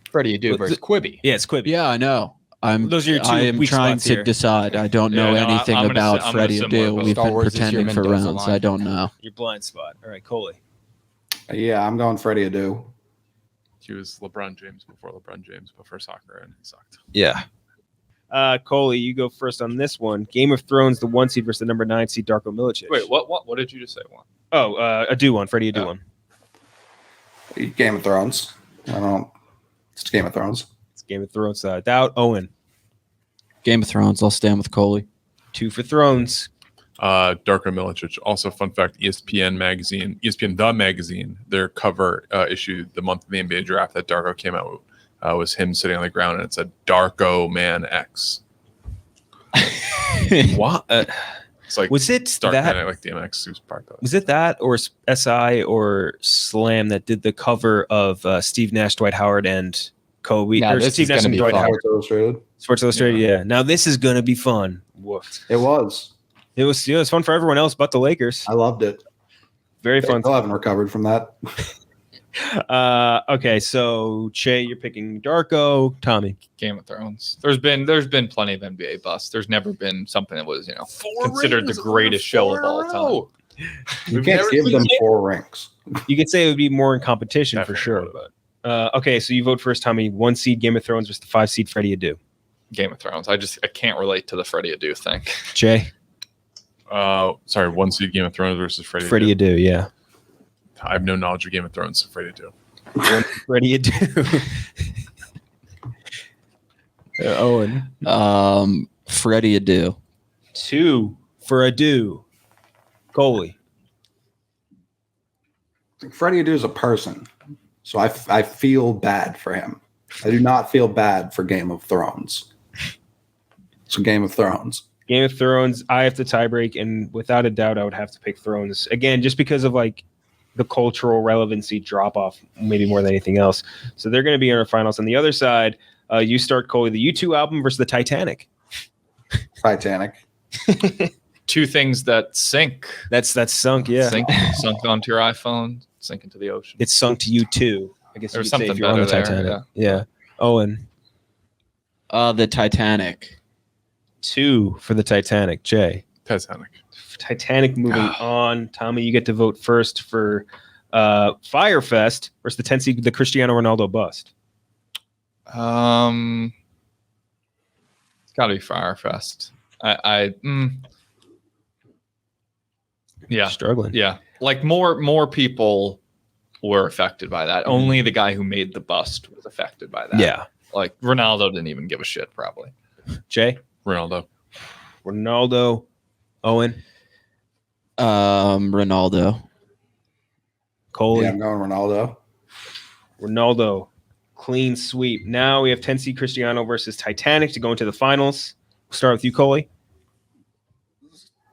Freddie Adu versus Quibi. Yeah, it's Quibi. Yeah, I know. Those are your two I am weak trying spots to here. decide. I don't know anything I'm about gonna Freddie similar Adu. vote. We've Star been Wars is your pretending for Mendoza rounds. line. I don't know. Your blind spot. All right, Coley. Yeah, I'm going Freddie Adu. He was LeBron James before soccer, and he sucked. Yeah. Coley, you go first on this one. Game of Thrones, the 1 seed versus the number 9 seed, Darko Milicic. Wait, what did you just say? One. Oh, Adu one. Freddie Adu one. Game of Thrones. It's Game of Thrones. It's Game of Thrones. Doubt. Owen. Game of Thrones. I'll stand with Coley. 2 for Thrones. Darko Milicic. Also, fun fact: ESPN the magazine, their cover issue the month of the NBA draft that Darko came out with, was him sitting on the ground, and it said Darko Man X. What? It's like Was it Dark that? Man, like DMX who's part of it. Was it that or SI or Slam that did the cover of Steve Nash, Dwight Howard, and Kobe? Now, Or this Steve is Nash gonna and be Dwight fun. Howard. Sports Illustrated. Sports Illustrated. Yeah. Now this is gonna be fun. Woof. It was. It was fun for everyone else but the Lakers. I loved it. Very They fun. still haven't recovered from that. Okay, so Cheah, you're picking Darko. Tommy. Game of Thrones. There's been plenty of NBA busts. There's never been something that was considered the greatest show of all time. You can't give them 4 rings. You could say it would be more in competition for Definitely sure. would have. But okay, so you vote first, Tommy. 1 seed Game of Thrones versus the 5 seed Freddie Adu. Game of Thrones. I can't relate to the Freddie Adu thing. Jay. 1 seed Game of Thrones versus Freddie Adu. Yeah. I have no knowledge of Game of Thrones, so Freddie Adu. Freddie Adu. Owen. Freddie Adu. 2 for Adu. Coley. Freddie Adu is a person, so I feel bad for him. I do not feel bad for Game of Thrones. So Game of Thrones. Game of Thrones. I have to tiebreak, and without a doubt, I would have to pick Thrones again, just because of like the cultural relevancy drop off, maybe more than anything else. So they're going to be in our finals. On the other side, you start Coley, the U2 album versus the Titanic. Titanic. 2 things that sink. That's sunk. Yeah, Sunk onto your iPhone, sink into the ocean. it's sunk to you too. I guess you There's could say something if you're on the better there, Titanic. Yeah. Owen. The Titanic. 2 for the Titanic. Jay. Titanic. Moving on. Tommy, you get to vote first for Firefest versus the 10 seed, the Cristiano Ronaldo bust. It's got to be Firefest. Yeah, Struggling. yeah. Like more people were affected by that. Only the guy who made the bust was affected by that. Yeah. Like Ronaldo didn't even give a shit, probably. Jay. Ronaldo. Owen. Ronaldo. Coley. Yeah, I'm going Ronaldo. Clean sweep. Now we have 10 seed Cristiano versus Titanic to go into the finals. We'll start with you, Coley.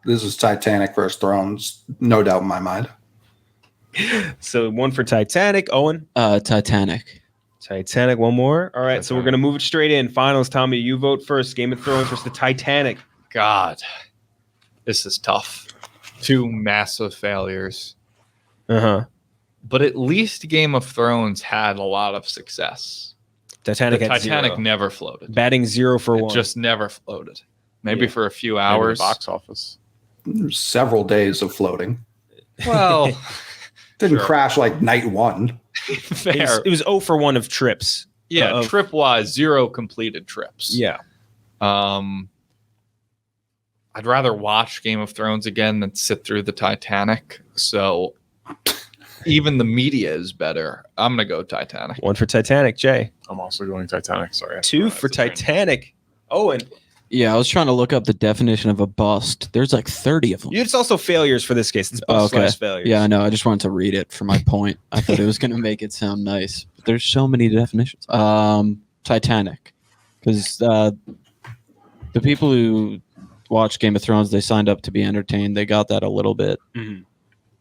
This is Titanic versus Thrones, no doubt in my mind. So 1 for Titanic. Owen. Titanic. Titanic. 1 more. All right. So we're going to move it straight in. Finals. Tommy, you vote first. Game of Thrones versus the Titanic. God, this is tough. 2 massive failures. But at least Game of Thrones had a lot of success. Titanic The had Titanic 0. never floated. Batting 0 for It 1. just never floated. Maybe Yeah. for a few Maybe hours. the box office. There's several days of floating. Well, Didn't Sure. crash like night 1. fair. It was 0 for 1 of trips. Yeah, trip-wise, 0 completed trips. Yeah. I'd rather watch Game of Thrones again than sit through the Titanic. So even the media is better. I'm going to go Titanic. 1 for Titanic. Jay. I'm also going Titanic. Sorry. 2 for Titanic. Owen. Yeah, I was trying to look up the definition of a bust. There's like 30 of them. It's also failures for this case. It's bust slash failures. Yeah, I know. I just wanted to read it for my point. I thought it was going to make it sound nice. But there's so many definitions. Titanic. Because the people who watch Game of Thrones, they signed up to be entertained. They got that a little bit. Mhm.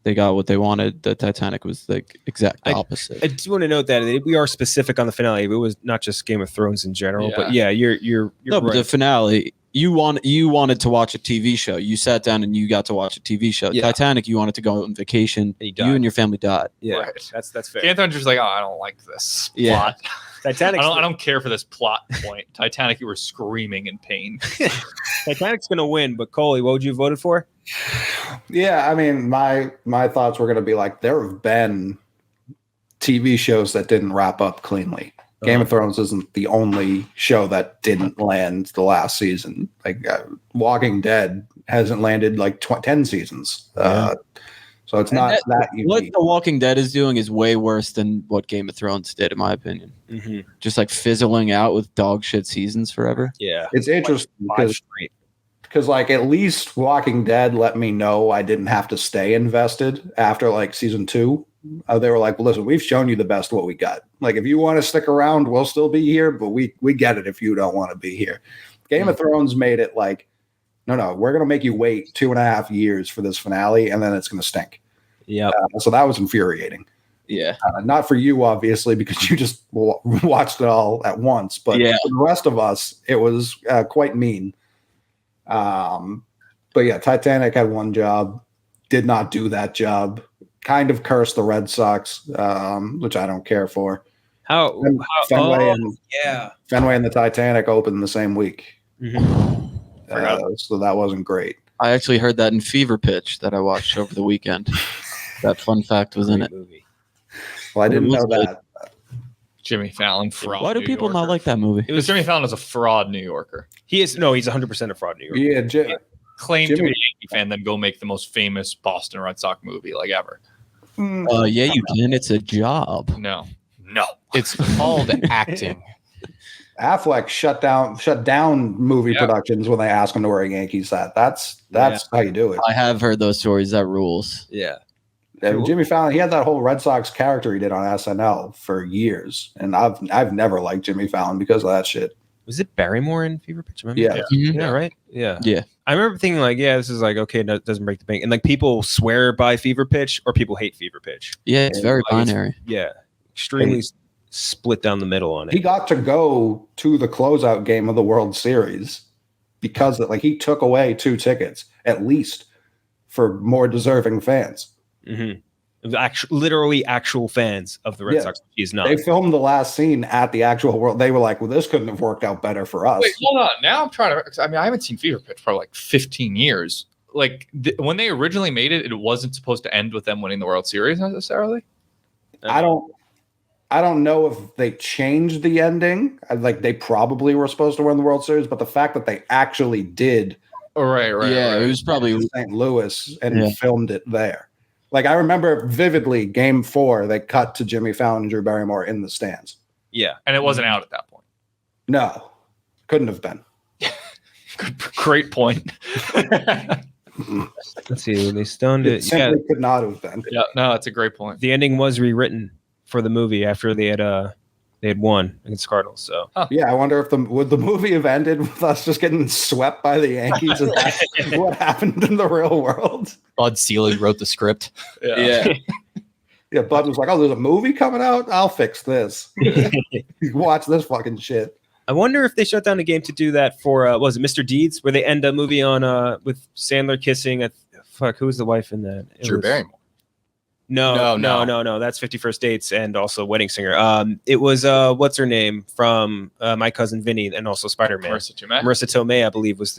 they got what they wanted. The Titanic was the exact I opposite. just want to note that we are specific on the finale. It was not just Game of Thrones in general, but yeah, you're no, but right. the finale. You wanted to watch a TV show. You sat down and you got to watch a TV show. Yeah. Titanic, you wanted to go on vacation. And You and your family died. Yeah, Right. that's fair. Game of Thrones was like, oh, I don't like this Yeah. plot. Titanic's I don't care for this plot point. Titanic, you were screaming in pain. Titanic's gonna win, but Coley, what would you have voted for? Yeah, I mean, my thoughts were going to be like, there have been TV shows that didn't wrap up cleanly. Game of Thrones isn't the only show that didn't land the last season. Like Walking Dead hasn't landed like 10 seasons. So it's not that unique. What The Walking Dead is doing is way worse than what Game of Thrones did, in my opinion. Mm-hmm. Just like fizzling out with dog shit seasons forever. Yeah, It's interesting because like at least Walking Dead let me know I didn't have to stay invested after like season 2. They were like, well, listen, we've shown you the best what we got. Like, if you want to stick around, we'll still be here, but we get it if you don't want to be here. Game of Thrones made it like, no, we're going to make you wait 2.5 years for this finale, and then it's going to stink. Yeah. So that was infuriating. Yeah. Not for you, obviously, because you just watched it all at once. But for the rest of us, it was quite mean. But yeah, Titanic had one job, did not do that job. Kind of cursed the Red Sox, which I don't care for. Fenway and the Titanic opened the same week. Mm-hmm. So that wasn't great. I actually heard that in Fever Pitch that I watched over the weekend. That fun fact was in it. Movie. Well, I didn't know that. Jimmy Fallon, fraud. Why do New people not Yorker. like that movie? It was Jimmy Fallon as a fraud New Yorker. He's 100% a fraud New Yorker. Yeah, Claimed to be Jimmy- a Yankee fan, then go make the most famous Boston Red Sox movie like ever. Yeah, you can. It's a job. No. It's called acting. Affleck shut down movie productions when they asked him to wear a Yankees hat. That's how you do it. I have heard those stories. That rules. Yeah. Jimmy Fallon, he had that whole Red Sox character he did on SNL for years, and I've never liked Jimmy Fallon because of that shit. Was it Barrymore in Fever Pitch? Remember? Yeah. Yeah, right? Yeah. Yeah. I remember thinking like, yeah, this is like, okay, no, it doesn't break the bank. And like people swear by Fever Pitch or people hate Fever Pitch. Yeah, it's very Like, binary. Yeah. Extremely split down the middle on it. He got to go to the closeout game of the World Series because he took away 2 tickets at least for more deserving fans. Mm-hmm. Literally actual fans of the Red Sox. He is not. They filmed the last scene at the actual world. They were like, well, this couldn't have worked out better for us. Wait, hold on. Now I'm trying to. I haven't seen Fever Pitch for like 15 years. Like when they originally made it, it wasn't supposed to end with them winning the World Series necessarily. I don't know if they changed the ending. Like they probably were supposed to win the World Series, but the fact that they actually did, Right. Yeah, it was probably St. Louis and filmed it there. Like I remember vividly, Game 4, they cut to Jimmy Fallon and Drew Barrymore in the stands. Yeah. And it wasn't out at that point. No, couldn't have been. Great point. Let's see. They stoned It it. simply could not have been. Yeah, no, that's a great point. The ending was rewritten for the movie after they had won against Cardinals. So Yeah, I wonder if would the movie have ended with us just getting swept by the Yankees? And that's what happened in the real world? Bud Selig wrote the script. yeah. Yeah, Bud was like, "Oh, there's a movie coming out. I'll fix this. Watch this fucking shit." I wonder if they shut down the game to do that for was it Mr. Deeds, where they end a movie on with Sandler kissing who was the wife in that? Drew Barrymore. No. That's 50 First Dates and also Wedding Singer. It was what's her name from My Cousin Vinny and also Spider-Man. Marissa Tomei, I believe, was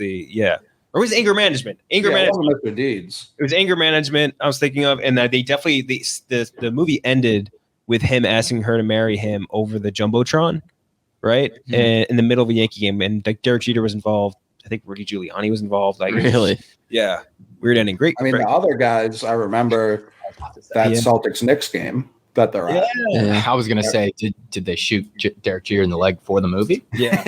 or was it Anger Management? It wasn't Mr. Deeds. It was Anger Management I was thinking of, and that they definitely the movie ended with him asking her to marry him over the Jumbotron, right? Mm-hmm. And in the middle of a Yankee game, and like Derek Jeter was involved. I think Rudy Giuliani was involved. Like Really? Yeah. Weird ending. Great. I mean, the other guys, I remember that Celtics Knicks game that they're at. Yeah. I was gonna say, did they shoot Derek Jeter in the leg for the movie? Yeah.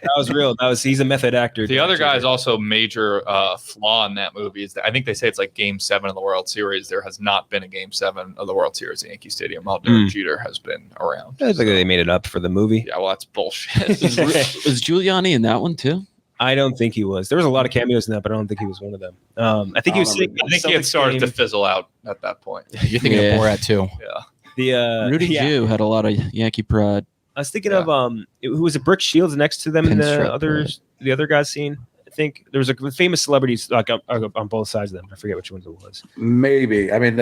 That was real. He's a method actor. The other guy's also major flaw in that movie is that I think they say it's like Game 7 of the World Series. There has not been a Game 7 of the World Series at Yankee Stadium while Derek Jeter has been around. I think they made it up for the movie. Yeah, well, that's bullshit. Was Giuliani in that one too? I don't think he was. There was a lot of cameos in that, but I don't think he was one of them. I think he was. I think he had started to fizzle out at that point. You're thinking of Borat too. Yeah. Rudy Jew had a lot of Yankee pride. I was thinking of who was it? Brooke Shields next to them in Pinstripe, the other guy's scene. I think there was a famous celebrities like on both sides of them. I forget which ones it was. Maybe. I mean,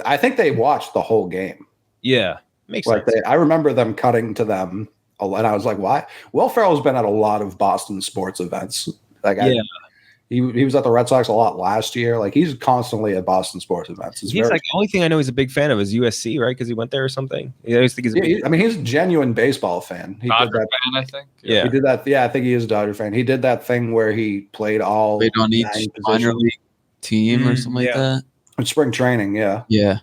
I think they watched the whole game. Yeah, makes sense. I remember them cutting to them, and I was like, "Why?" Will Ferrell's been at a lot of Boston sports events. He was at the Red Sox a lot last year. Like he's constantly at Boston sports events. He's like the only thing I know he's a big fan of is USC, right? Because he went there or something. I always think he's a genuine baseball fan. Dodger fan, I think. Yeah, he did that. Yeah, I think he is a Dodger fan. He did that thing where he played on each minor league team or something like that. In spring training, yeah. Yeah.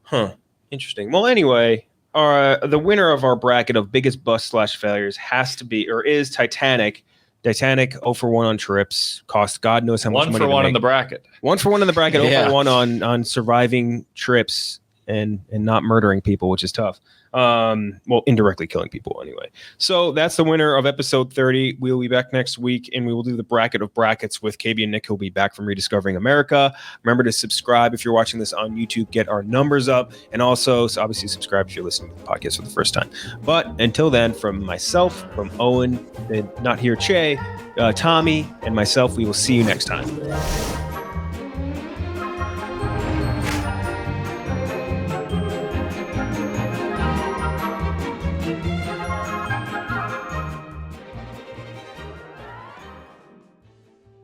Huh. Interesting. Well, anyway, the winner of our bracket of biggest bust / failures has to be or is Titanic. Titanic 0 for 1 on trips, cost God knows how much money. 1 for 1 in the bracket. 1 for 1 in the bracket, 0 for 1 on surviving trips and not murdering people, which is tough. Well, indirectly killing people anyway. So that's the winner of episode 30. We'll be back next week and we will do the bracket of brackets with KB and Nick, who'll be back from Rediscovering America. Remember to subscribe if you're watching this on YouTube, get our numbers up, and also obviously subscribe if you're listening to the podcast for the first time. But until then, from myself, from Owen, and not here, Cheah, Tommy, and myself, we will see you next time.